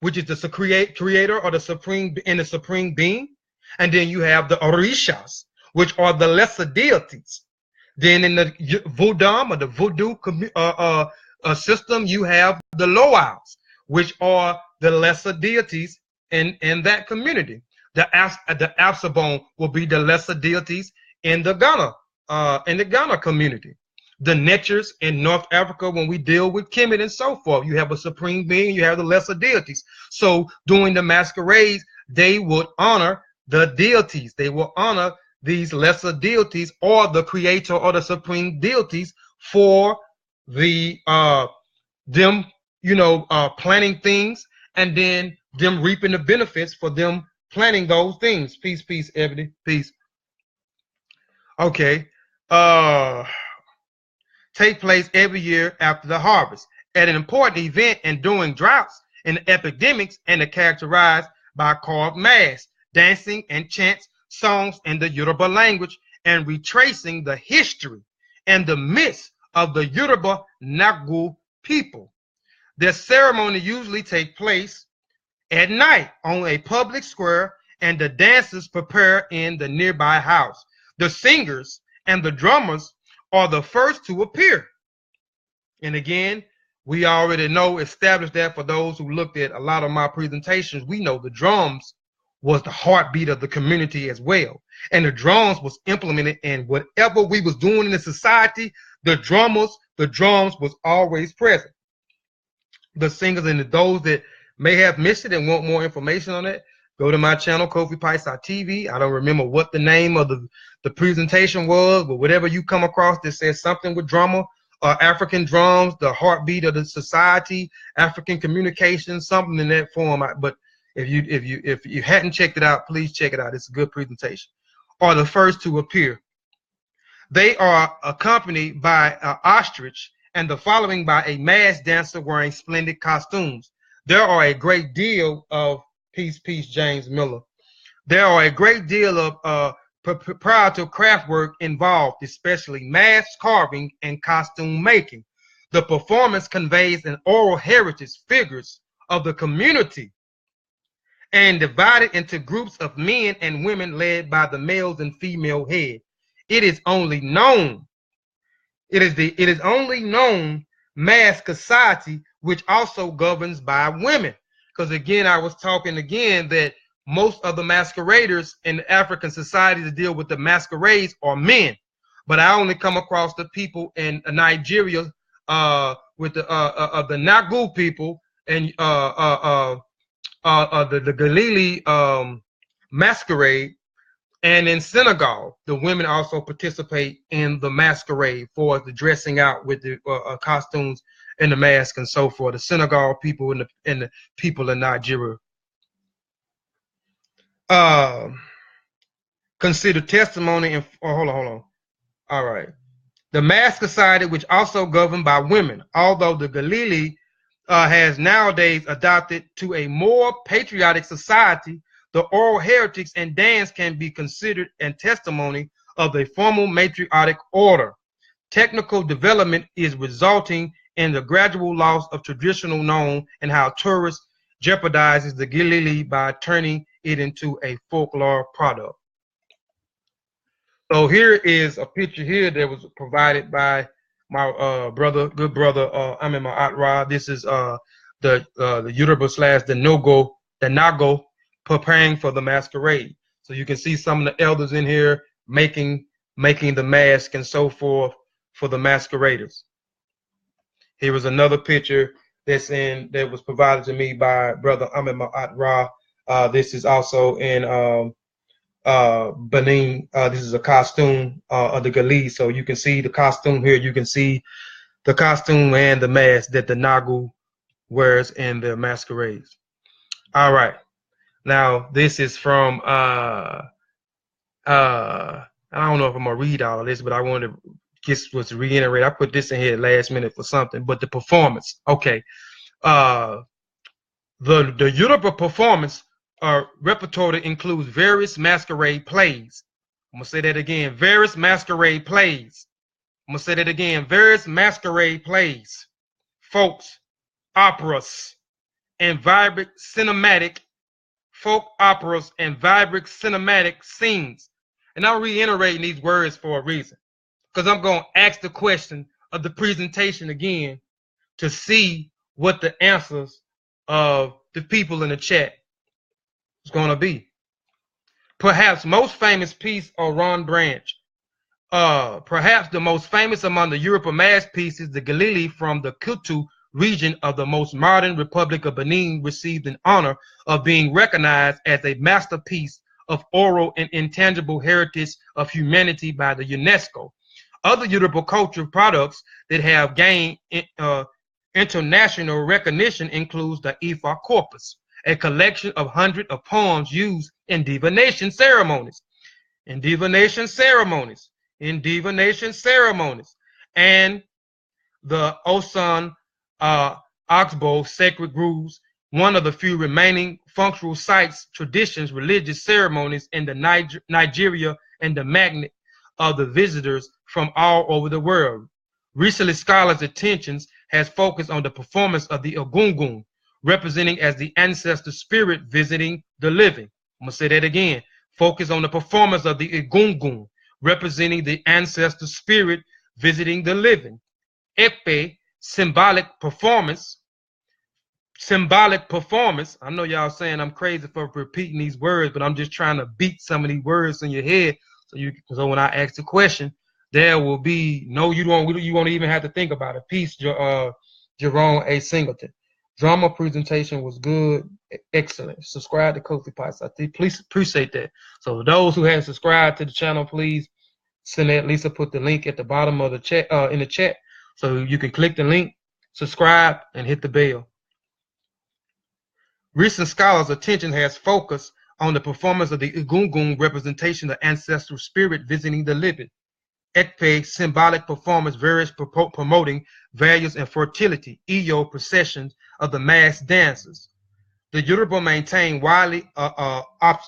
which is the creator or the supreme being, and then you have the Orishas, which are the lesser deities. Then in the Vodam or the voodoo system, you have the Loals, which are the lesser deities in that community. The Absabon will be the lesser deities in the Ghana community. The Netchers in North Africa, when we deal with Kemet and so forth, you have a supreme being, you have the lesser deities. So during the masquerades, they would honor the deities. They will honor these lesser deities or the creator or the supreme deities for the them planting things, and then them reaping the benefits for them planting those things. Peace, Ebony, peace. Okay. Take place every year after the harvest at an important event and during droughts and epidemics, and are characterized by carved masks, dancing and chants, songs in the Yoruba language, and retracing the history and the myths of the Yoruba Nagu people. The ceremony usually takes place at night on a public square, and the dancers prepare in the nearby house. The singers and the drummers are the first to appear. And again, we already established that for those who looked at a lot of my presentations, we know the drums was the heartbeat of the community as well. And the drums was implemented in whatever we was doing in the society. The drums was always present. The singers, and those that may have missed it and want more information on it, go to my channel, KofiPice.tv. I don't remember what the name of the presentation was, but whatever you come across that says something with drama, African drums, the heartbeat of the society, African communication, something in that form. But if you hadn't checked it out, please check it out. It's a good presentation. Are the first to appear. They are accompanied by an ostrich, and the following by a masked dancer wearing splendid costumes. There are a great deal of peace, James Miller. There are a great deal of proprietary craft work involved, especially mask carving and costume making. The performance conveys an oral heritage figures of the community and divided into groups of men and women led by the males and female head. It is only known masked society which also governs by women. Because again, I was talking again that most of the masqueraders in the African society to deal with the masquerades are men. But I only come across the people in Nigeria with the Nagu people and the Galili masquerade. And in Senegal, the women also participate in the masquerade for the dressing out with the costumes and the mask and so forth. The Senegal people and the people in Nigeria. Consider testimony and hold on. All right. The masked society, which also governed by women, although the Galili has nowadays adopted to a more patriotic society, the oral heritage and dance can be considered and testimony of a formal matriarchic order. Technical development is resulting in the gradual loss of traditional known and how tourists jeopardizes the Galili by turning it into a folklore product. So here is a picture here that was provided by my brother, good brother, I'm in my Ra. This is the Yoruba slash the Nago preparing for the masquerade. So you can see some of the elders in here making the mask and so forth for the masqueraders. Here was another picture that was provided to me by brother Ahmed Ma'at Ra. This is also in Benin. This is a costume of the Gali. So you can see the costume here. You can see the costume and the mask that the Nagu wears in the masquerades. All right. Now this is from I don't know if I'm gonna read all of this, but I wanted to just was to reiterate. I put this in here last minute for something, but the performance. Okay. The Yoruba performance repertoire includes various masquerade plays. I'm gonna say that again. Various masquerade plays. I'm gonna say that again. Various masquerade plays, folks, operas, and vibrant cinematic folk operas and vibrant cinematic scenes. And I'm reiterating these words for a reason, because I'm going to ask the question of the presentation again to see what the answers of the people in the chat is going to be. Perhaps most famous piece of Ron Branch. Perhaps the most famous among the European masterpieces, the Galili from the Kutu region of the most modern Republic of Benin, received an honor of being recognized as a masterpiece of oral and intangible heritage of humanity by the UNESCO. Other Yoruba cultural products that have gained international recognition includes the Ifa corpus, a collection of hundreds of poems used in divination ceremonies, and the Osun Oxbow sacred groves, one of the few remaining functional sites, traditions, religious ceremonies in the Nigeria, and the magnet of the visitors from all over the world. Recently, scholars' attentions has focused on the performance of the Egungun, representing as the ancestor spirit visiting the living. I'm gonna say that again. Focus on the performance of the Egungun, representing the ancestor spirit visiting the living. Epe, symbolic performance. I know y'all saying I'm crazy for repeating these words, but I'm just trying to beat some of these words in your head so when I ask the question, there will be no, you won't even have to think about it. Peace, Jerome A. Singleton. Drama presentation was good, excellent. Subscribe to Kofi Pots. I think please appreciate that. So those who haven't subscribed to the channel, please send that. Lisa put the link at the bottom of the chat in the chat, so you can click the link, subscribe, and hit the bell. Recent scholars' attention has focused on the performance of the Egungun, representation of ancestral spirit visiting the living. Ekpe, symbolic performance, various promoting values and fertility. Iyo, processions of the mass dancers. The Yoruba maintain widely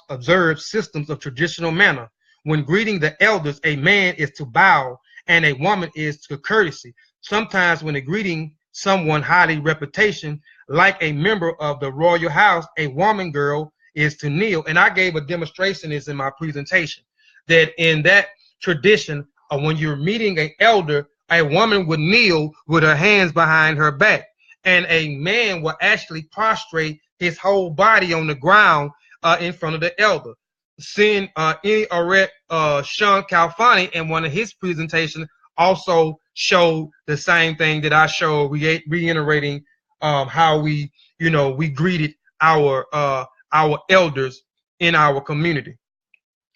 observed systems of traditional manner. When greeting the elders, a man is to bow and a woman is to courtesy. Sometimes when greeting someone highly reputation, like a member of the royal house, a woman girl is to kneel. And I gave a demonstration is in my presentation that in that tradition, when you're meeting an elder, a woman would kneel with her hands behind her back, and a man will actually prostrate his whole body on the ground in front of the elder. Seeing Sean Calfani in one of his presentations also showed the same thing that I showed, reiterating how we greeted our elders in our community.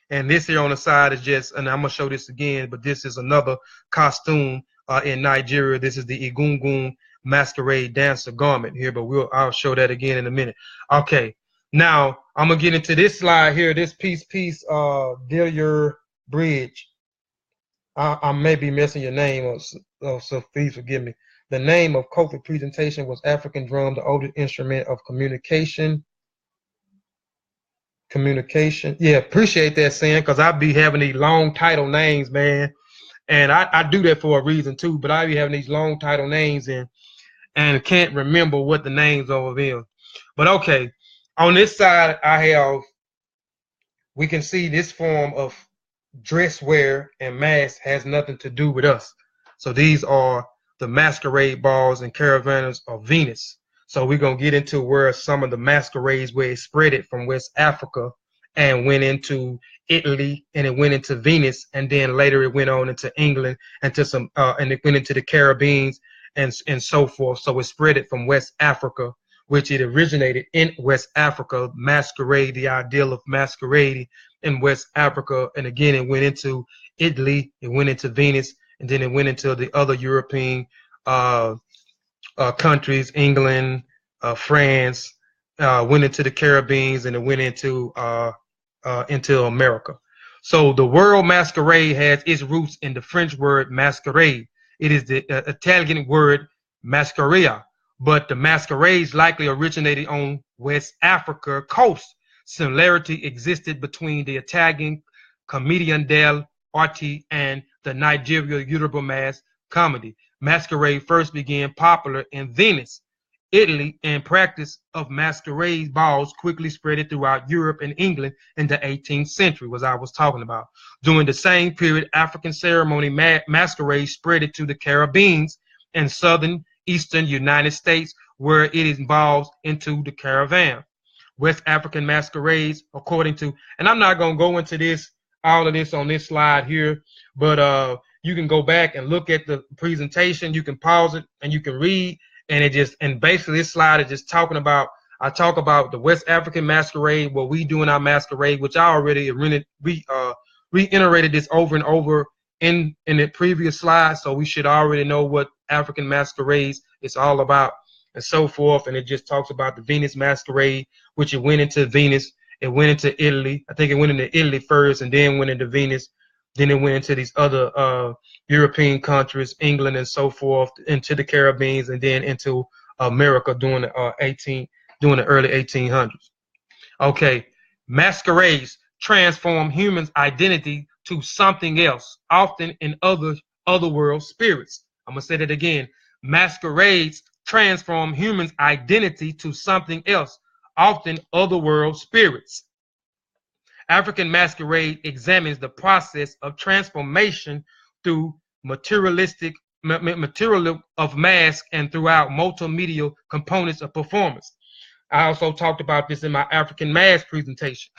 And this here on the side is just, and I'm gonna show this again, but this is another costume in Nigeria. This is the Egungun masquerade dancer garment here, but I'll show that again in a minute. Okay, now I'm gonna get into this slide here. This piece, Dillier Bridge. I may be messing your name up, so please forgive me. The name of Kofi presentation was African drum, the oldest instrument of communication. Yeah, appreciate that, Sam, because I be having these long title names, man. And I do that for a reason too, but I be having these long title names and can't remember what the names of them. But okay, on this side we can see this form of dress wear and mask has nothing to do with us. So these are the masquerade balls and caravanners of Venus. So we're going to get into where some of the masquerades, where it spread it from West Africa and went into Italy, and it went into Venus, and then later it went on into England and to some and it went into the Caribbeans and so forth. So it spread it from West Africa, which it originated in West Africa, masquerade, the ideal of masquerading in West Africa. And again, it went into Italy, it went into Venus, and then it went into the other European countries, England, France, went into the Caribbeans, and it went into America. So the word masquerade has its roots in the French word masquerade. It is the Italian word mascaria, but the masquerades likely originated on West Africa coast. Similarity existed between the Italian comedian dell'arte and the Nigerian Yoruba mass comedy. Masquerade first began popular in Venice, Italy, and practice of masquerade balls quickly spread throughout Europe and England in the 18th century, was I was talking about. During the same period, African ceremony masquerade spread to the Caribbeans and southern eastern United States, where it involves into the caravan. West African masquerades, according to, and I'm not going to go into this, all of this on this slide here, but you can go back and look at the presentation. You can pause it and you can read. And basically this slide is just talking about, I talk about the West African masquerade, what we do in our masquerade, which I already reiterated this over and over in the previous slide. So we should already know what African masquerades is all about and so forth. And it just talks about the Venus masquerade, which it went into Venus, it went into Italy. I think it went into Italy first and then went into Venus. Then it went into these other European countries, England and so forth, into the Caribbeans, and then into America during the early 1800s. Okay, masquerades transform humans' identity to something else, often in other world spirits. I'm gonna say that again. Masquerades transform humans' identity to something else, often otherworld spirits. African masquerade examines the process of transformation through material of mask and throughout multimedia components of performance. I also talked about this in my African mask presentation.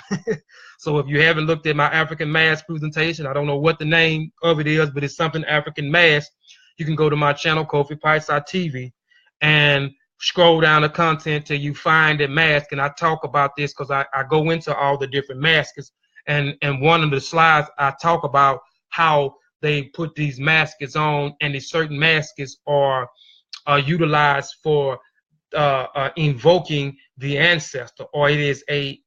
So if you haven't looked at my African mask presentation, I don't know what the name of it is, but it's something African mask. You can go to my channel, Kofi Paisa TV, and scroll down the content till you find a mask. And I talk about this because I go into all the different masks. And one of the slides, I talk about how they put these masks on, and these certain masks are utilized for invoking the ancestor, or it is a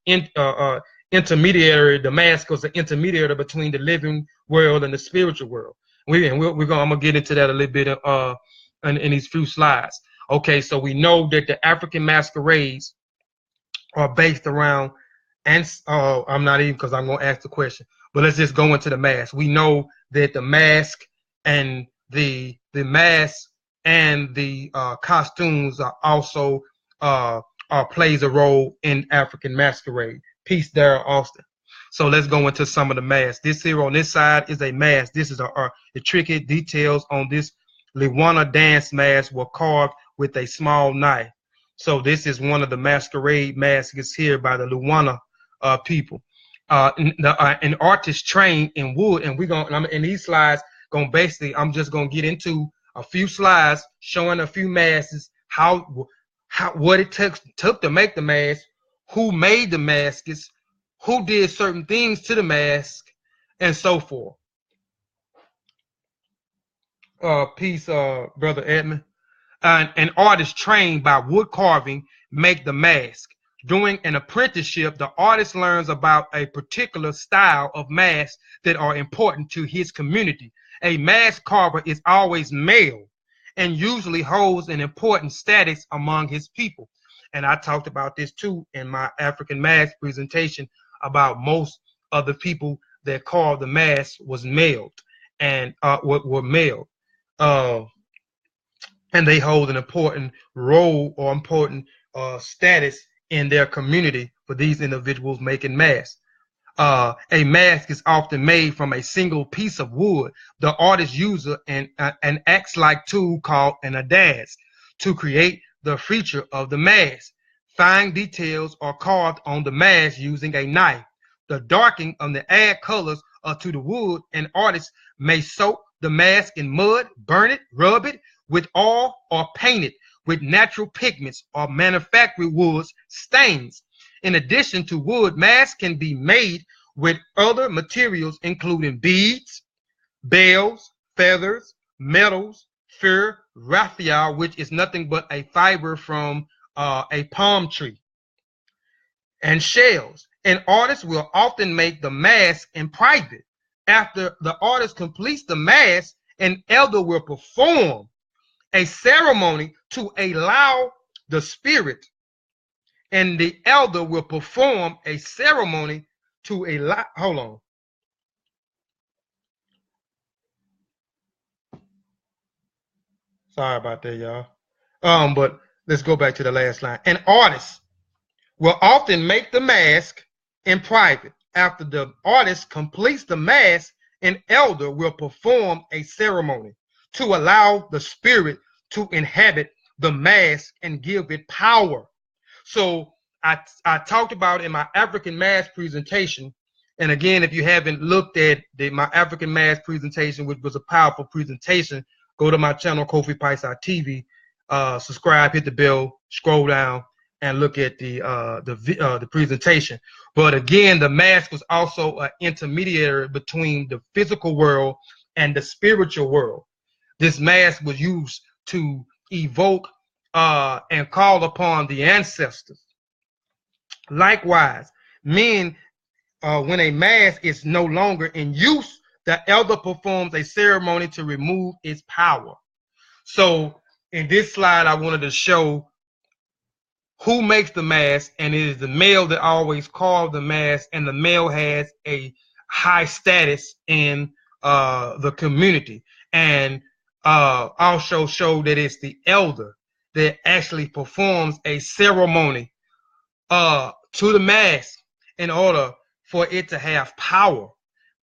intermediary. The mask is an intermediary between the living world and the spiritual world. I'm gonna get into that a little bit in these few slides. Okay, so we know that the African masquerades are based around, and I'm not even, because I'm going to ask the question, but let's just go into the mask. We know that the mask and the costumes are also plays a role in African masquerade. Peace, Darrell Austin. So let's go into some of the masks. This here on this side is a mask. This is the tricky details on this Luwana dance mask were carved with a small knife. So this is one of the masquerade masks here by the Luwana people. An artist trained in wood, and in these slides, I'm just gonna get into a few slides showing a few masks, what it took to make the mask, who made the masks, who did certain things to the mask, and so forth. Peace, Brother Edmund. An artist trained by wood carving make the mask. During an apprenticeship, the artist learns about a particular style of masks that are important to his community. A mask carver is always male and usually holds an important status among his people. And I talked about this too in my African mask presentation, about most of the people that carved the mask was male and were male. And they hold an important role or important status in their community for these individuals making masks. A mask is often made from a single piece of wood. The artist uses an axe-like tool called an adze to create the feature of the mask. Fine details are carved on the mask using a knife. The darkening of the add colors to the wood. An artist may soak the mask in mud, burn it, rub it with oil, or paint it with natural pigments or manufactured wood stains. In addition to wood, masks can be made with other materials, including beads, bells, feathers, metals, fur, raffia, which is nothing but a fiber from a palm tree, and shells. An artist will often make the mask in private. After the artist completes the mask, an elder will perform a ceremony to allow the spirit, and the elder will perform a ceremony to allow, hold on. Sorry about that, y'all. But let's go back to the last line. An artist will often make the mask in private. After the artist completes the mask, an elder will perform a ceremony to allow the spirit to inhabit the mask and give it power. So I talked about in my African mask presentation, and again, if you haven't looked at my African mask presentation, which was a powerful presentation, go to my channel, Kofi Paisa TV, subscribe, hit the bell, scroll down, and look at the presentation. But again, the mask was also an intermediary between the physical world and the spiritual world. This mask was used to evoke and call upon the ancestors. Likewise, when a mask is no longer in use, the elder performs a ceremony to remove its power. So in this slide, I wanted to show who makes the mask, and it is the male that always carves the mask, and the male has a high status in the community. And also show that it's the elder that actually performs a ceremony to the mask in order for it to have power,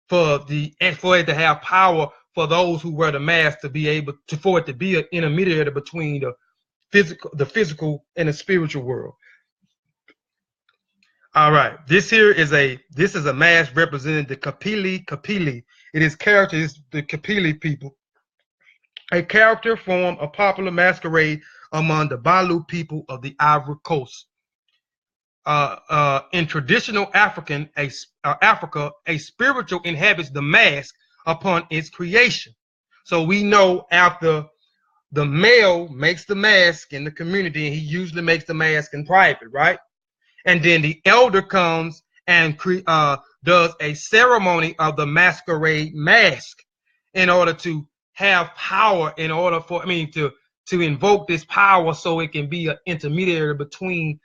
for it to have power for those who wear the mask to be able to, for it to be an intermediary between the physical and the spiritual world. All right, this is a mask representing the Kapili. It is characters, the Kapili people, a character form of popular masquerade among the Balu people of the Ivory Coast. In traditional Africa, a spiritual inhabits the mask upon its creation. So we know after the male makes the mask in the community, and he usually makes the mask in private, right? And then the elder comes and does a ceremony of the masquerade mask in order to have power, in order for, to invoke this power so it can be an intermediary between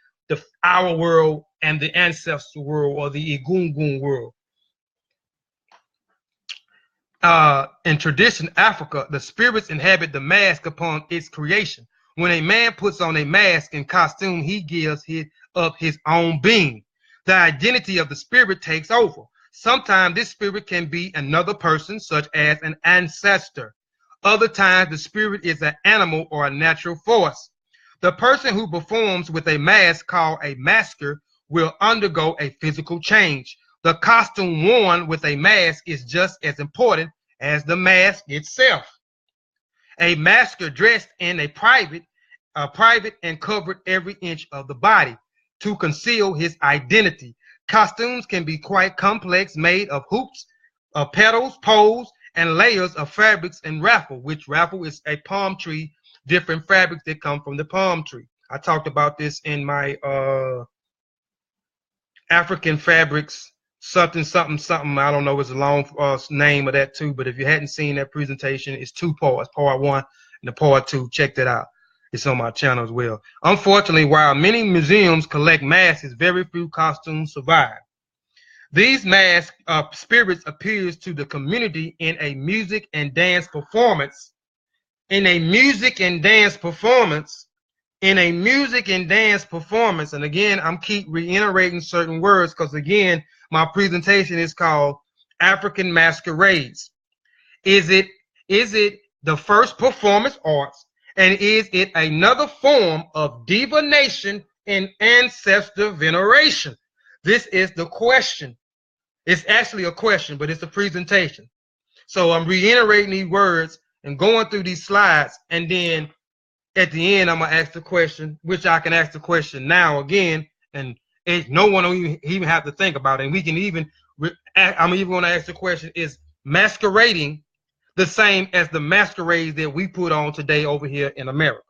our world and the ancestral world, or the Egungun world. In tradition Africa, the spirits inhabit the mask upon its creation. When a man puts on a mask and costume, he gives up his own being. The identity of the spirit takes over. Sometimes this spirit can be another person, such as an ancestor. Other times, the spirit is an animal or a natural force. The person who performs with a mask, called a masker, will undergo a physical change. The costume worn with a mask is just as important as the mask itself. A masker dressed in a private and covered every inch of the body to conceal his identity. Costumes can be quite complex, made of hoops, petals, poles, and layers of fabrics and raffle, which raffle is a palm tree, different fabrics that come from the palm tree. I talked about this in my African fabrics, something. I don't know, it's a long name of that too, but if you hadn't seen that presentation, it's 2 parts, part 1 and the part 2. Check that out. It's on my channel as well. Unfortunately, while many museums collect masks, very few costumes survive. These masked spirits appears to the community in a music and dance performance. In a music and dance performance, and again, I'm keep reiterating certain words because again, my presentation is called African Masquerades. Is it the first performance arts, and is it another form of divination and ancestor veneration? This is the question. It's actually a question, but it's a presentation. So I'm reiterating these words and going through these slides, and then at the end, I'm gonna ask the question, which I can ask the question now again, and no one will even have to think about it. And we can even, I'm even gonna ask the question: is masquerading the same as the masquerades that we put on today over here in America?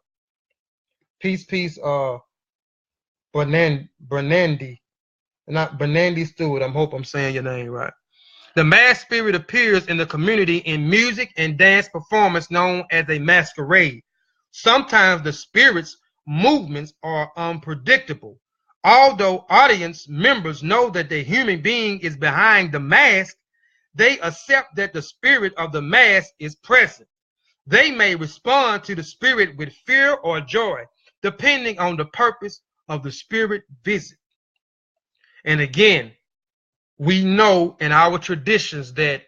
Peace, Bernandi, not Bernandi Stewart. I hope I'm saying your name right. The mass spirit appears in the community in music and dance performance known as a masquerade. Sometimes the spirit's movements are unpredictable. Although audience members know that the human being is behind the mask, they accept that the spirit of the mask is present. They may respond to the spirit with fear or joy, depending on the purpose of the spirit visit. And again, we know in our traditions that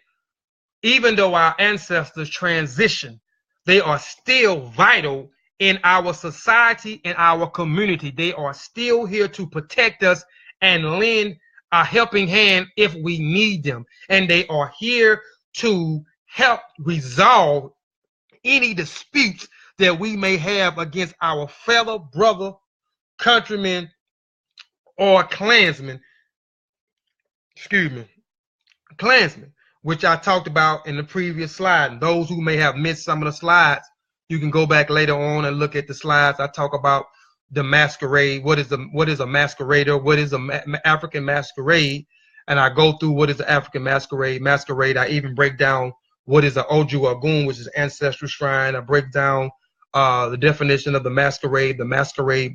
even though our ancestors transitioned, they are still vital in our society and our community. They are still here to protect us and lend a helping hand if we need them. And they are here to help resolve any disputes that we may have against our fellow brother, countrymen, or clansmen. Klansmen, which I talked about in the previous slide. And those who may have missed some of the slides, you can go back later on and look at the slides. I talk about the masquerade. What is a masquerader? What is an African masquerade? And I go through what is the African masquerade. I even break down what is an Oju Ogun, which is ancestral shrine. I break down the definition of the masquerade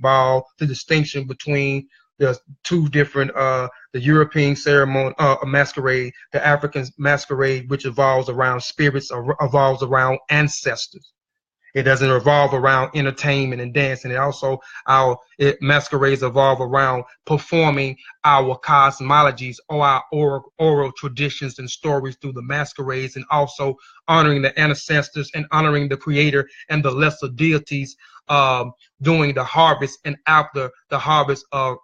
ball, the distinction between the two different the European ceremony masquerade, the African masquerade, which evolves around spirits, or evolves around ancestors. It doesn't revolve around entertainment and dancing. It also masquerades evolve around performing our cosmologies or our oral traditions and stories through the masquerades, and also honoring the ancestors and honoring the creator and the lesser deities during the harvest and after the harvest of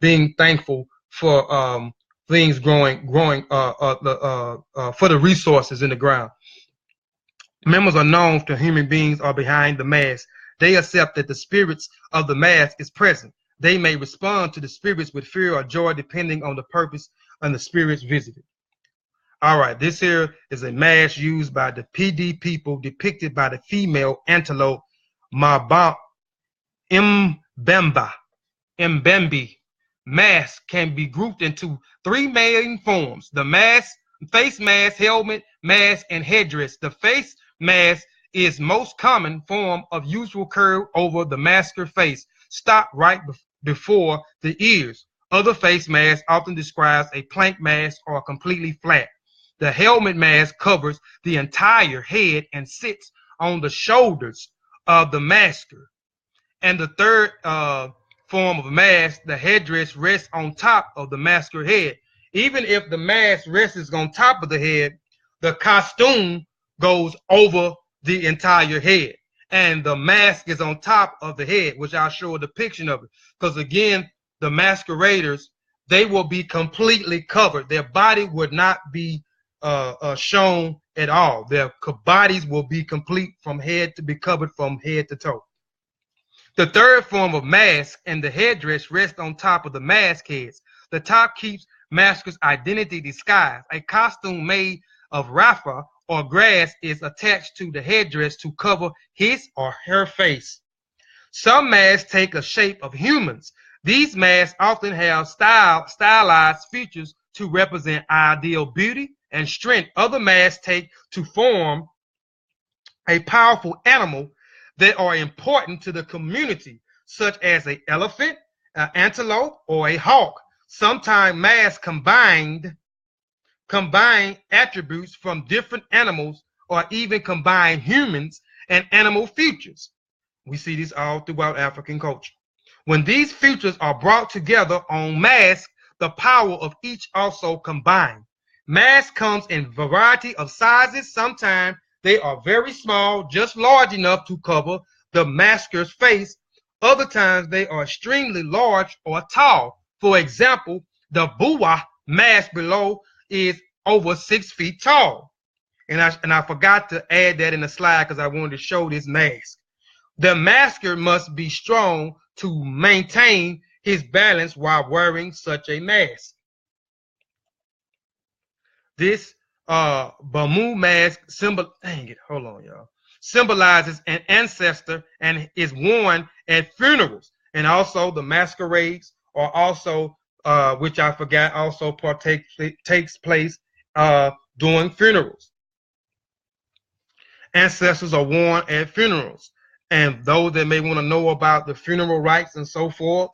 being thankful for things growing for the resources in the ground. Members are known to human beings are behind the mask. They accept that the spirits of the mask is present. They may respond to the spirits with fear or joy depending on the purpose and the spirits visited. All right, this here is a mask used by the PD people depicted by the female antelope Mbembe. Mask can be grouped into three main forms: the mask, face mask, helmet mask, and headdress. The face mask is most common form of usual curve over the masker face, stop right before the ears. Other face masks often describes a plank mask or completely flat. The helmet mask covers the entire head and sits on the shoulders of the masker. And the third form of mask, the headdress, rests on top of the masker head. Even if the mask rests on top of the head, the costume goes over the entire head, and the mask is on top of the head, which I'll show a depiction of it. Because again, the masqueraders, they will be completely covered. Their body would not be shown at all. Their bodies will be complete from head to be covered from head to toe. The third form of mask and the headdress rest on top of the mask heads. The top keeps masker's identity disguised. A costume made of rafa or grass is attached to the headdress to cover his or her face. Some masks take a shape of humans. These masks often have stylized features to represent ideal beauty and strength. Other masks take to form a powerful animal that are important to the community, such as an elephant, an antelope, or a hawk. Sometimes masks combine attributes from different animals, or even combine humans and animal futures. We see this all throughout African culture. When these futures are brought together on masks, the power of each also combined. Mask comes in variety of sizes. Sometimes they are very small, just large enough to cover the masker's face. Other times they are extremely large or tall. For example, the Bua mask below is over 6 feet tall. And I forgot to add that in the slide because I wanted to show this mask. The masker must be strong to maintain his balance while wearing such a mask. This Bamu mask symbolizes an ancestor and is worn at funerals. And also the masquerades are also, which I forgot, also takes place during funerals. Ancestors are worn at funerals. And those that may want to know about the funeral rites and so forth,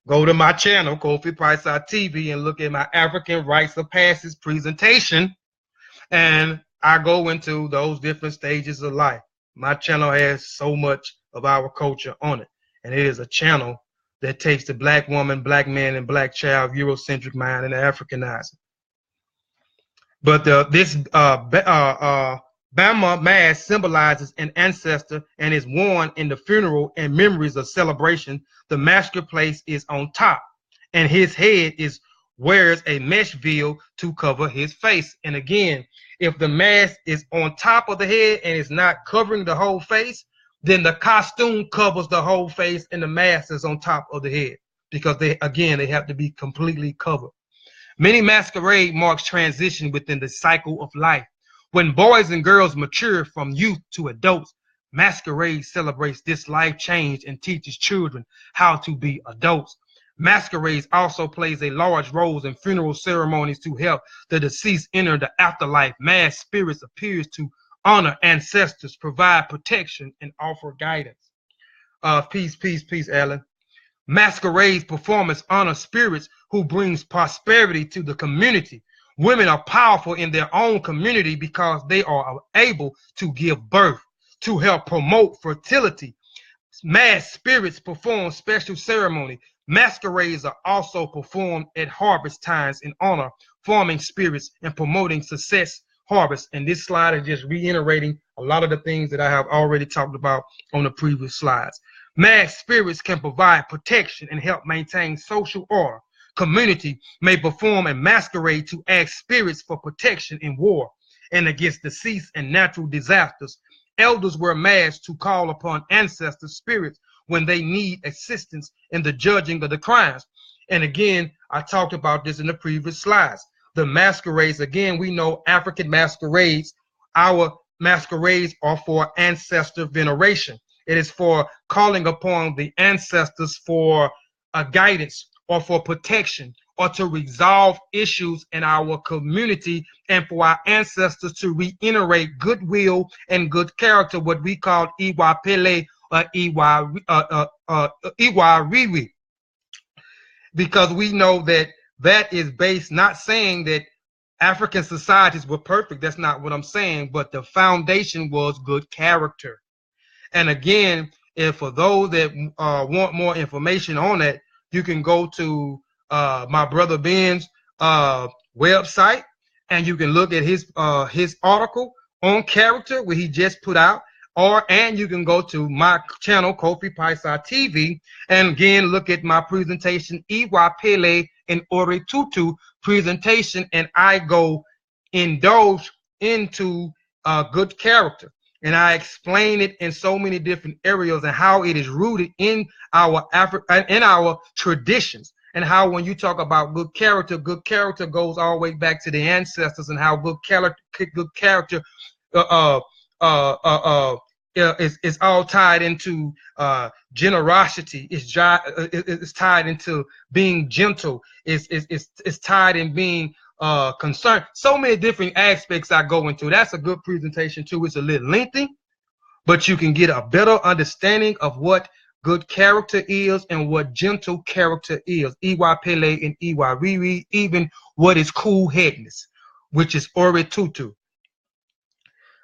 go to my channel, Kofi Price TV, and look at my African Rites of Passage presentation. And I go into those different stages of life. My channel has so much of our culture on it. And it is a channel that takes the black woman, black man, and black child Eurocentric mind and Africanizing. But this Bama mask symbolizes an ancestor and is worn in the funeral and memories of celebration. The masker place is on top, and his head wears a mesh veil to cover his face. And again, if the mask is on top of the head and is not covering the whole face, then the costume covers the whole face and the mask is on top of the head, because they have to be completely covered. Many masquerade marks transition within the cycle of life. When boys and girls mature from youth to adults, masquerade celebrates this life change and teaches children how to be adults. Masquerades also plays a large role in funeral ceremonies to help the deceased enter the afterlife. Masked spirits appears to honor ancestors, provide protection, and offer guidance. Peace, Alan. Masquerades performance honor spirits who brings prosperity to the community. Women are powerful in their own community because they are able to give birth, to help promote fertility. Masked spirits perform special ceremony. Masquerades are also performed at harvest times in honor, forming spirits and promoting success harvest. And this slide is just reiterating a lot of the things that I have already talked about on the previous slides. Masked spirits can provide protection and help maintain social order. Community may perform a masquerade to ask spirits for protection in war and against deceased and natural disasters. Elders wear masks to call upon ancestor spirits when they need assistance in the judging of the crimes. And again, I talked about this in the previous slides. The masquerades, again, we know African masquerades, our masquerades are for ancestor veneration. It is for calling upon the ancestors for guidance, or for protection, or to resolve issues in our community, and for our ancestors to reiterate goodwill and good character, what we call Iwa Pele or Iwa Riwi. Because we know that is based, not saying that African societies were perfect, that's not what I'm saying, but the foundation was good character. And again, if for those that want more information on that, you can go to my brother Ben's website, and you can look at his article on character where he just put out, and you can go to my channel Kofi Paisa TV, and again look at my presentation Iwa Pele and Ore Tutu presentation, and I go indulge into good character. And I explain it in so many different areas and how it is rooted in our traditions, and how when you talk about good character goes all the way back to the ancestors, and how good character is all tied into generosity. It's tied into being gentle. It's tied in being concern. So many different aspects I go into. That's a good presentation too. It's a little lengthy, but you can get a better understanding of what good character is and what gentle character is. Iwa Pele and Iwa Riri, even what is cool-headedness, which is Ore Tutu.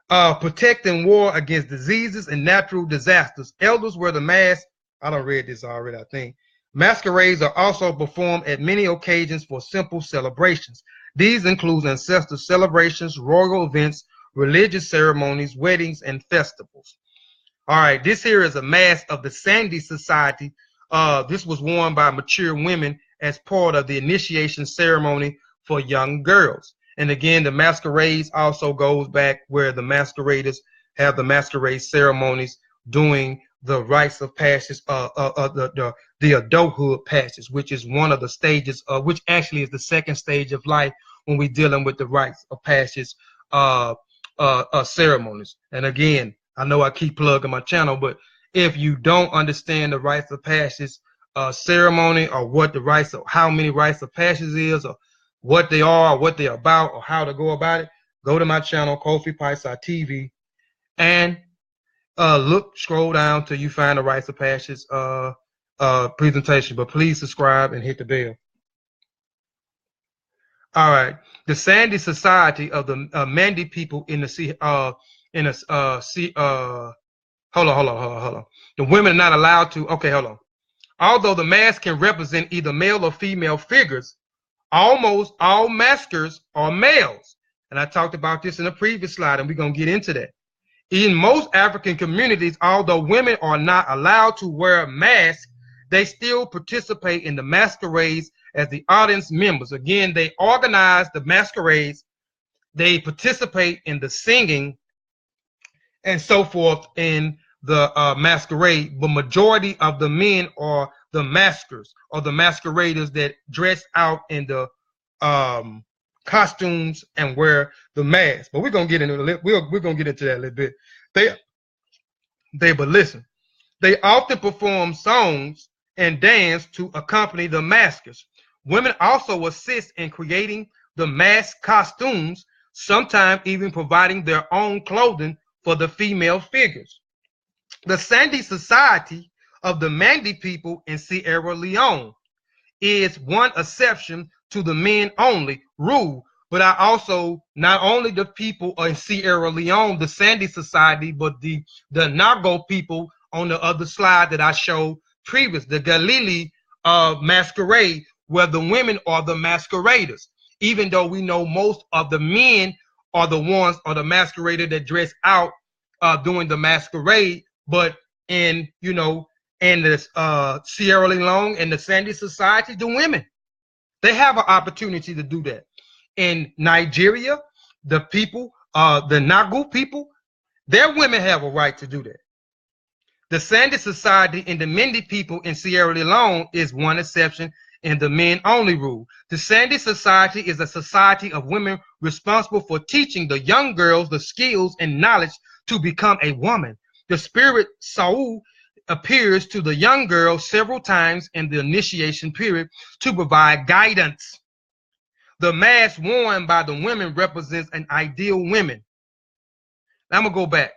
Protect and war against diseases and natural disasters. Elders wear the mask. I done read this already, I think. Masquerades are also performed at many occasions for simple celebrations. These include ancestral celebrations, royal events, religious ceremonies, weddings, and festivals. All right, this here is a mask of the Sandy Society. This was worn by mature women as part of the initiation ceremony for young girls. And again, the masquerades also goes back where the masqueraders have the masquerade ceremonies doing the rites of passage, the adulthood passage, which is one of the stages, which actually is the second stage of life when we're dealing with the rites of passage ceremonies. And again, I know I keep plugging my channel, but if you don't understand the rites of passage ceremony, or what the rites of, how many rites of passage is, or what they are, or what they're about, or how to go about it, go to my channel, Kofi Paisa TV, and scroll down till you find the rites of passage presentation. But please subscribe and hit the bell. All right, the Sandy Society of the Mandy people in the hold on. The women are not allowed to. Okay, hold on. Although the mask can represent either male or female figures, almost all maskers are males. And I talked about this in a previous slide, and we're going to get into that. In most African communities, although women are not allowed to wear masks, they still participate in the masquerades as the audience members. Again, they organize the masquerades, they participate in the singing and so forth in the masquerade. The majority of the men are the maskers, or the masqueraders that dress out in the costumes and wear the mask. But we're gonna get into we're gonna get into that a little bit. But listen, they often perform songs and dance to accompany the maskers. Women also assist in creating the mask costumes, sometimes even providing their own clothing for the female figures. The Sandy Society of the Mandy people in Sierra Leone is one exception to the men only rule. But I also, not only the people in Sierra Leone, the Sandy Society, but the Nago people on the other slide that I showed previous, the Galili masquerade, where the women are the masqueraders. Even though we know most of the men are the ones, or the masquerader that dress out during the masquerade, but in, you know, in the Sierra Leone and the Sandy Society, the women, they have an opportunity to do that. In Nigeria, the people, the Nagu people, their women have a right to do that. The Sandy Society and the Mendi people in Sierra Leone is one exception in the men only rule. The Sandy Society is a society of women responsible for teaching the young girls the skills and knowledge to become a woman. The spirit Saul appears to the young girl several times in the initiation period to provide guidance. The mask worn by the women represents an ideal woman. Now I'm going to go back,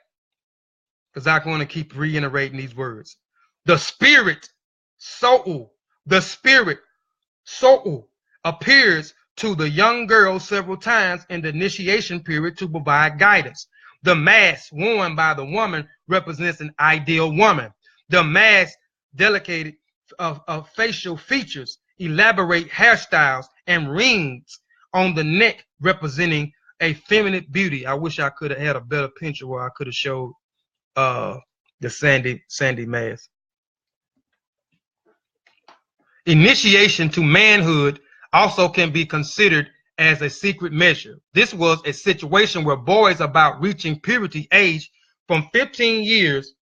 because I'm going to keep reiterating these words. The spirit Saul, the spirit Saul appears to the young girl several times in the initiation period to provide guidance. The mask worn by the woman represents an ideal woman. The mask delicate of facial features, elaborate hairstyles, and rings on the neck representing a feminine beauty. I wish I could have had a better picture where I could have showed the Sandy mask. Initiation to manhood also can be considered as a secret measure. This was a situation where boys about reaching puberty age from 15 years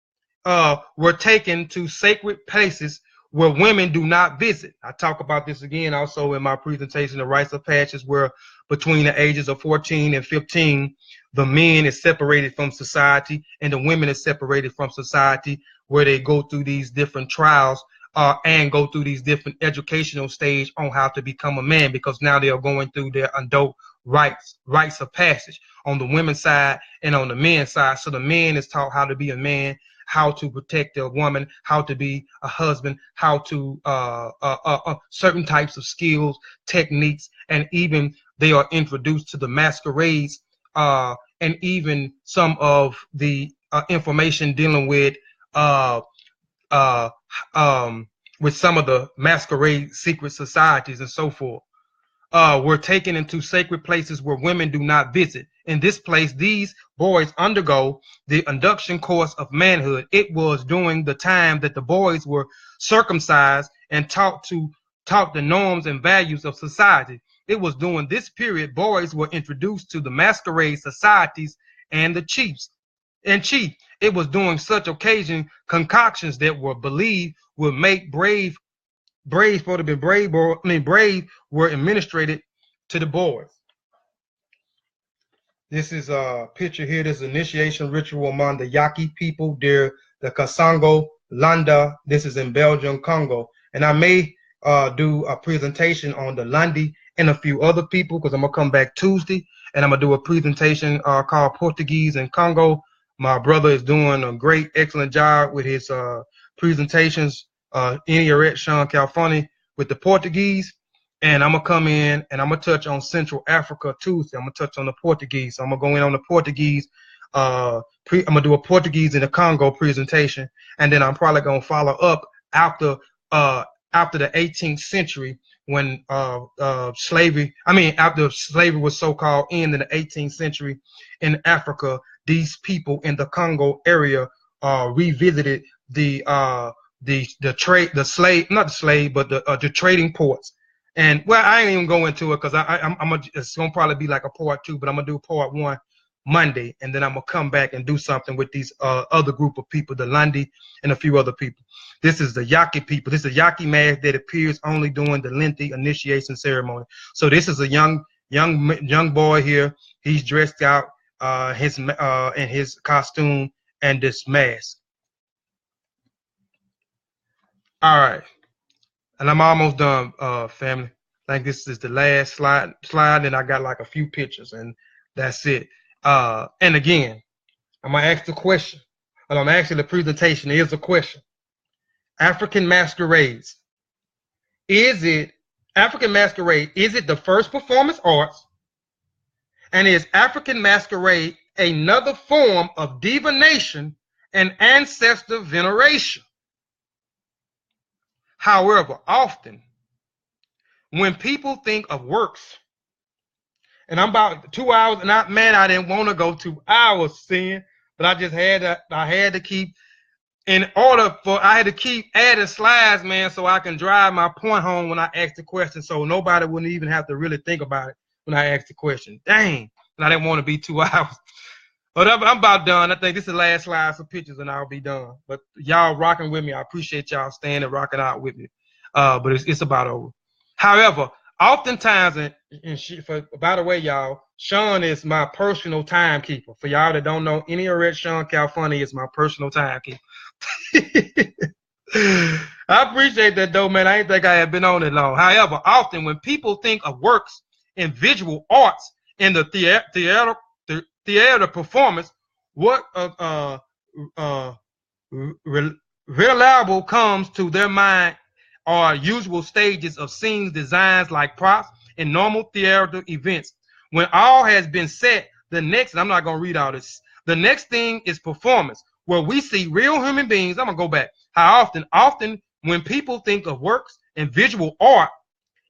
were taken to sacred places where women do not visit. I talk about this again also in my presentation, the rites of passage, where between the ages of 14 and 15, the men is separated from society and the women is separated from society, where they go through these different trials and go through these different educational stage on how to become a man, because now they are going through their adult rites of passage on the women's side and on the men's side. So the man is taught how to be a man, how to protect a woman, how to be a husband, how to certain types of skills, techniques, and even they are introduced to the masquerades and even some of the information dealing with uh, uh, with some of the masquerade secret societies and so forth. Were taken into sacred places where women do not visit. In this place, these boys undergo the induction course of manhood. It was during the time that the boys were circumcised and taught the norms and values of society. It was during this period boys were introduced to the masquerade societies and the chiefs. It was during such occasion concoctions that were believed would make brave supposed to be brave were administrated to the boys. This is a picture here. This is initiation ritual among the Yaqui people. They're the Kasango Landa. This is in Belgium, Congo. And I may do a presentation on the Landi and a few other people, because I'm going to come back Tuesday and I'm going to do a presentation called Portuguese in Congo. My brother is doing a great, excellent job with his presentations. Eniaret Sean Calfani with the Portuguese, and I'm gonna come in and I'm gonna touch on Central Africa Tuesday. I'm gonna touch on the Portuguese. So I'm gonna go in on the Portuguese. I'm gonna do a Portuguese in the Congo presentation, and then I'm probably gonna follow up after the 18th century when slavery. After slavery was so-called in the 18th century in Africa, these people in the Congo area revisited the trading ports. And well, I ain't even go into it because it's gonna probably be like a part 2, but I'm gonna do part 1 Monday, and then I'm gonna come back and do something with these other group of people, the Landi and a few other people. This is the Yaqui people. This is a Yaqui mask that appears only during the lengthy initiation ceremony. So this is a young boy here. He's dressed out in his costume and this mask. All right, and I'm almost done, family. I think this is the last slide, and I got like a few pictures, and that's it. And again, I'm gonna ask the question, and I'm actually the presentation is a question. African masquerades. African masquerade, is it the first performance arts? And is African masquerade another form of divination and ancestor veneration? However, often when people think of works, and I'm about 2 hours, and I didn't want to go 2 hours, seeing, but I just had to keep, I had to keep adding slides, man, so I can drive my point home when I ask the question, so nobody wouldn't even have to really think about it when I ask the question. Dang, and I didn't want to be 2 hours. But I'm about done. I think this is the last slide for pictures, and I'll be done. But y'all rocking with me. I appreciate y'all staying and rocking out with me. But it's about over. However, oftentimes, by the way, y'all, Sean is my personal timekeeper. For y'all that don't know, Eniaret Sean Calfani is my personal timekeeper. I appreciate that, though, man. I didn't think I had been on it long. However, often when people think of works in visual arts in the theater performance, what reliable comes to their mind are usual stages of scenes, designs like props in normal theater events. When all has been set, I'm not going to read all this. The next thing is performance, where we see real human beings. I'm going to go back. How often when people think of works in visual art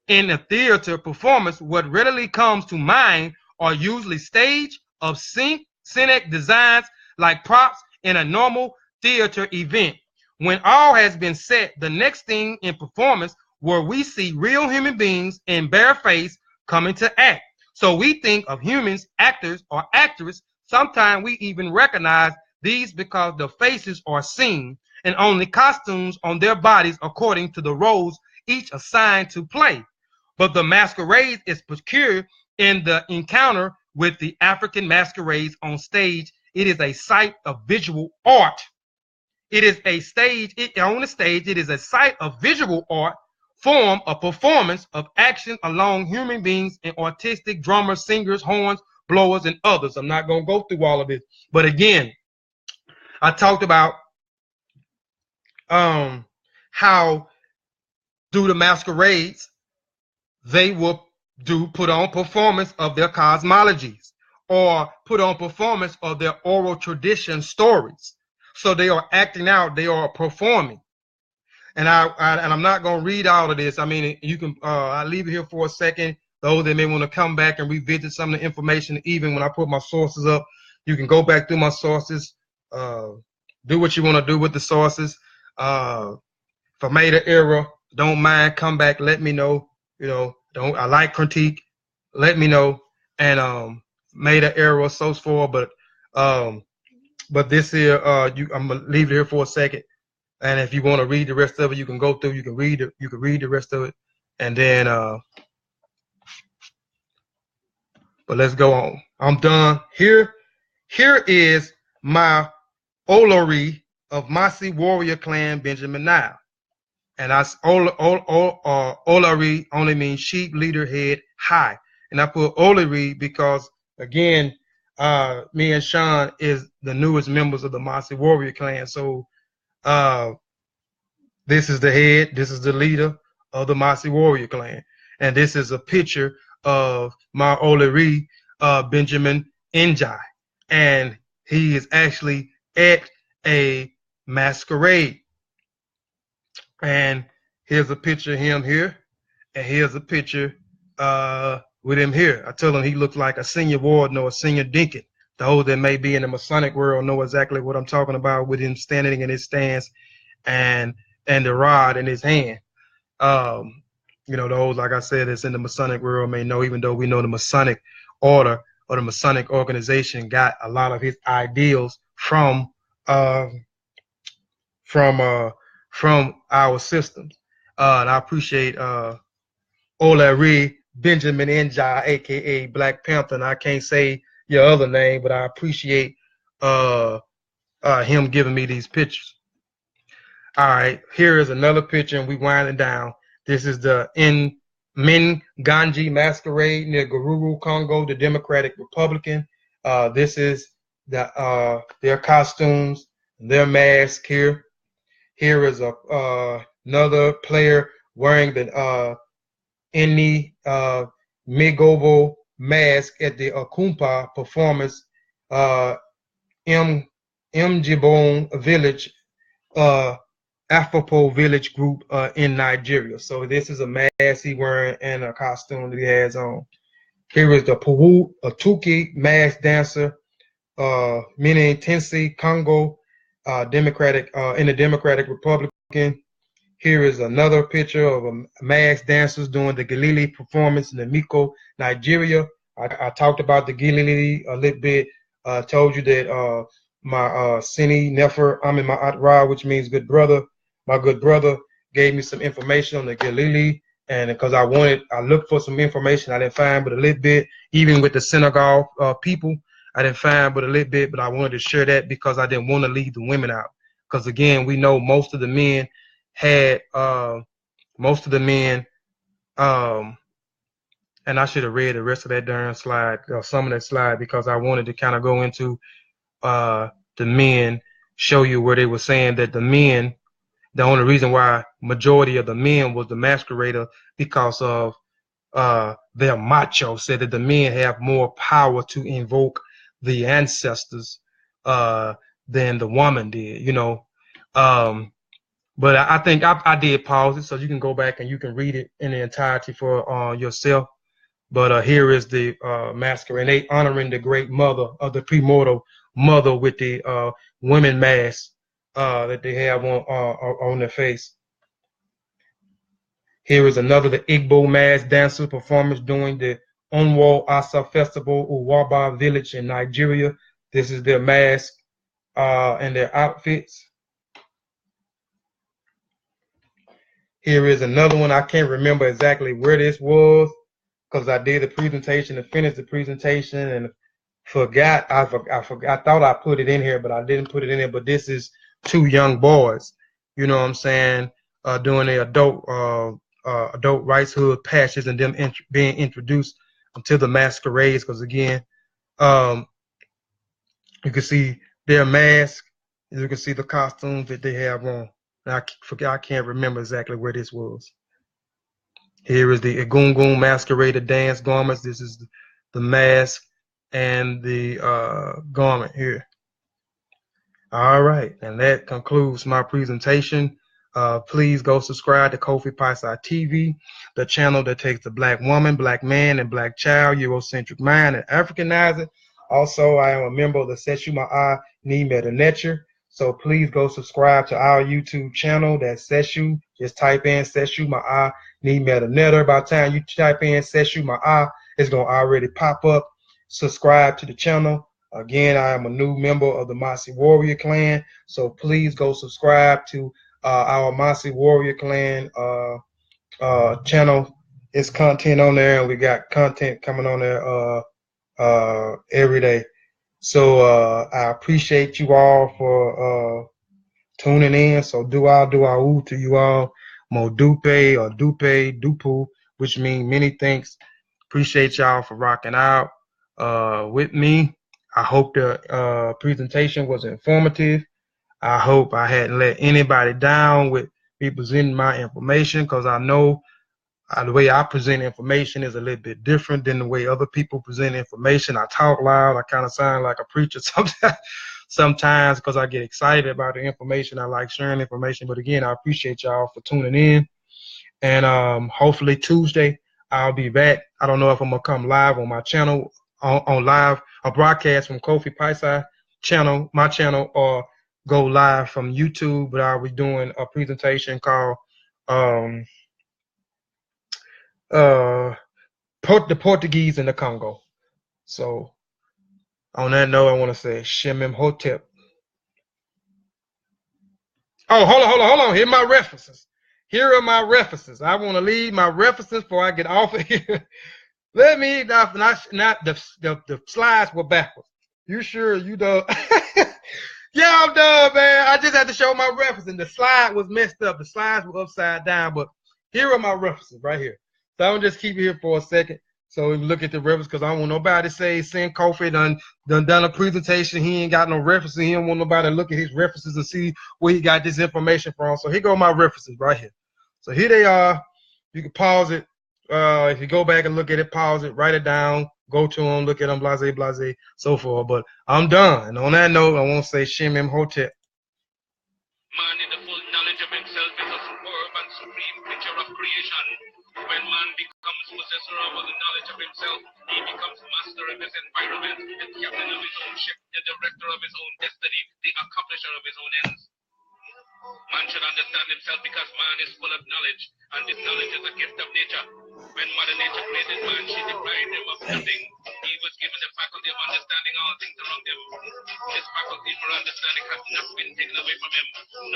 in a theater performance, what readily comes to mind are usually stage of scenic designs like props in a normal theater event. When all has been set, the next thing in performance where we see real human beings in bare face coming to act. So we think of humans, actors or actresses. Sometimes we even recognize these because the faces are seen and only costumes on their bodies according to the roles each assigned to play. But the masquerade is peculiar in the encounter with the African masquerades on stage. It is a sight of visual art. It is a stage, on the stage, it is a sight of visual art, form a performance of action along human beings and artistic drummers, singers, horns, blowers, and others. I'm not going to go through all of this. But again, I talked about how through the masquerades, they will put on performance of their cosmologies or put on performance of their oral tradition stories. So they are acting out, they are performing. And I'm not going to read all of this. I mean, you can I'll leave it here for a second. Those that may want to come back and revisit some of the information, even when I put my sources up, you can go back through my sources, do what you want to do with the sources. If I made an error, don't mind, come back, let me know. You know, I like critique, let me know. And made an error, so forth. But this here, I'm gonna leave it here for a second. And if you want to read the rest of it, you can go through. You can read it. You can read the rest of it, and then. But let's go on. I'm done. Here is my Olori of Masi warrior clan Benjamin Nile. And Olori only means sheep, leader, head, high. And I put Olori because, again, me and Sean is the newest members of the Masi warrior clan. So this is the head, this is the leader of the Masi warrior clan. And this is a picture of my Olori, Benjamin Njai. And he is actually at a masquerade. And here's a picture of him here. And here's a picture with him here. I tell him he looks like a senior warden or a senior deacon. Those that may be in the Masonic world know exactly what I'm talking about, with him standing in his stance and the rod in his hand. You know, those, like I said, that's in the Masonic world may know, even though we know the Masonic order or the Masonic organization got a lot of his ideals from our systems. And I appreciate Olari Benjamin Njai, aka Black Panther. And I can't say your other name, but I appreciate him giving me these pictures. All right, here is another picture, and we winding down. This is the Ganji masquerade near Gururu, Congo, the Democratic Republican. This is their costumes, their mask here. Here is another player wearing the Migobo mask at the Akumpa performance, Mjibon village, Afopo village group in Nigeria. So this is a mask he wearing and a costume that he has on. Here is the Puwu Atuki mask dancer, Mine Tensi Congo, Democratic in the Democratic Republican. Here is another picture of a masked dancers doing the Gilili performance in the Miko, Nigeria. I talked about the Gilili a little bit. Told you that my Sini Nefer, I'm in my Ra, which means good brother. My good brother gave me some information on the Gilili, and because I looked for some information, I didn't find but a little bit. Even with the Senegal people, I didn't find but a little bit, but I wanted to share that because I didn't want to leave the women out. Because again, we know most of the men had and I should have read the rest of that darn slide, or some of that slide, because I wanted to kind of go into the men, show you where they were saying that the men, the only reason why majority of the men was the masquerader because of their macho, said that the men have more power to invoke the ancestors than the woman did, you know. But I think I did pause it, so you can go back and you can read it in the entirety for yourself. But here is the masquerade. They honoring the great mother of the premortal mother with the women mask that they have on their face. Here is another, the Igbo mask dancer performance during the Onwo Asa Festival, Uwaba village in Nigeria. This is their mask and their outfits. Here is another one. I can't remember exactly where this was because I did the presentation and finished the presentation and forgot. I thought I put it in here, but I didn't put it in there. But this is two young boys, you know what I'm saying, doing their adult rights hood patches and them being introduced to the masquerades. Because again, you can see their mask, you can see the costumes that they have on. I can't remember exactly where this was. Here is the Egungun masquerade dance garments. This is the mask and the garment here. All right, and that concludes my presentation. Please go subscribe to Kofi Paisai TV, the channel that takes the black woman, black man, and black child, Eurocentric mind, and Africanize it. Also, I am a member of the Seshu Ma'a Ni Meta. So please go subscribe to our YouTube channel. That's Seshu. Just type in Seshu Ma'a Ni Meta. By the time you type in Seshu Ma'a, it's going to already pop up. Subscribe to the channel. Again, I am a new member of the Masi Warrior Clan. So please go subscribe to our Masi Warrior Clan channel. It's content on there, and we got content coming on there every day. So I appreciate you all for tuning in. So do I to you all. Mo dupe or dupu, which means many thanks. Appreciate y'all for rocking out with me. I hope the presentation was informative. I hope I hadn't let anybody down with me presenting my information, because I know the way I present information is a little bit different than the way other people present information. I talk loud. I kind of sound like a preacher sometimes because I get excited about the information. I like sharing information. But again, I appreciate y'all for tuning in. And hopefully Tuesday I'll be back. I don't know if I'm going to come live on my channel, on live, a broadcast from Kofi Paisai channel, my channel, or go live from YouTube, but I'll be doing a presentation called the Portuguese in the Congo. So on that note, I want to say Shemim Hotep. Oh, hold on. Here are my references. I want to leave my references before I get off of here. Let me not the slides were backwards. You sure you done? Yeah, I'm done, man. I just had to show my references. The slide was messed up. The slides were upside down, but here are my references right here. So I'm gonna just keep it here for a second. So we look at the references, because I don't want nobody to say send Kofi done a presentation. He ain't got no references. He don't want nobody to look at his references and see where he got this information from. So here go my references right here. So here they are. You can pause it. If you go back and look at it, pause it, write it down, go to them, look at them, blase, so forth. But I'm done. And on that note, I want to say Shemim Hotep. Man in the full knowledge of himself is a superb and supreme creature of creation. When man becomes possessor of the knowledge of himself, he becomes master of his environment, the captain of his own ship, the director of his own destiny, the accomplisher of his own ends. Man should understand himself, because man is full of knowledge, and this knowledge is a gift of nature. When Mother Nature created man, she deprived him of nothing. He was given the faculty of understanding all things around him. This faculty for understanding has not been taken away from him.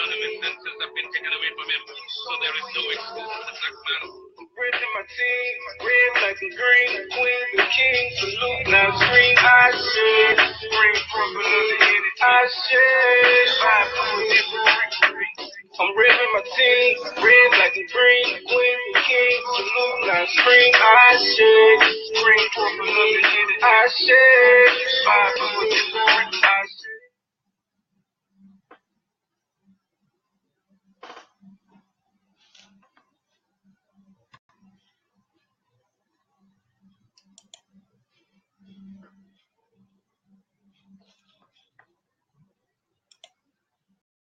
None of his senses have been taken away from him. So there is no excuse for the black man. Bridging my team, red, black, and green, queen, the king, salute, now scream, I should, spring from another hit, I should, vibe from a different freak. I'm ripping my team, red, black, and green, queen, the king, salute, now scream, I should, spring from another hit, I should, vibe from a different freak.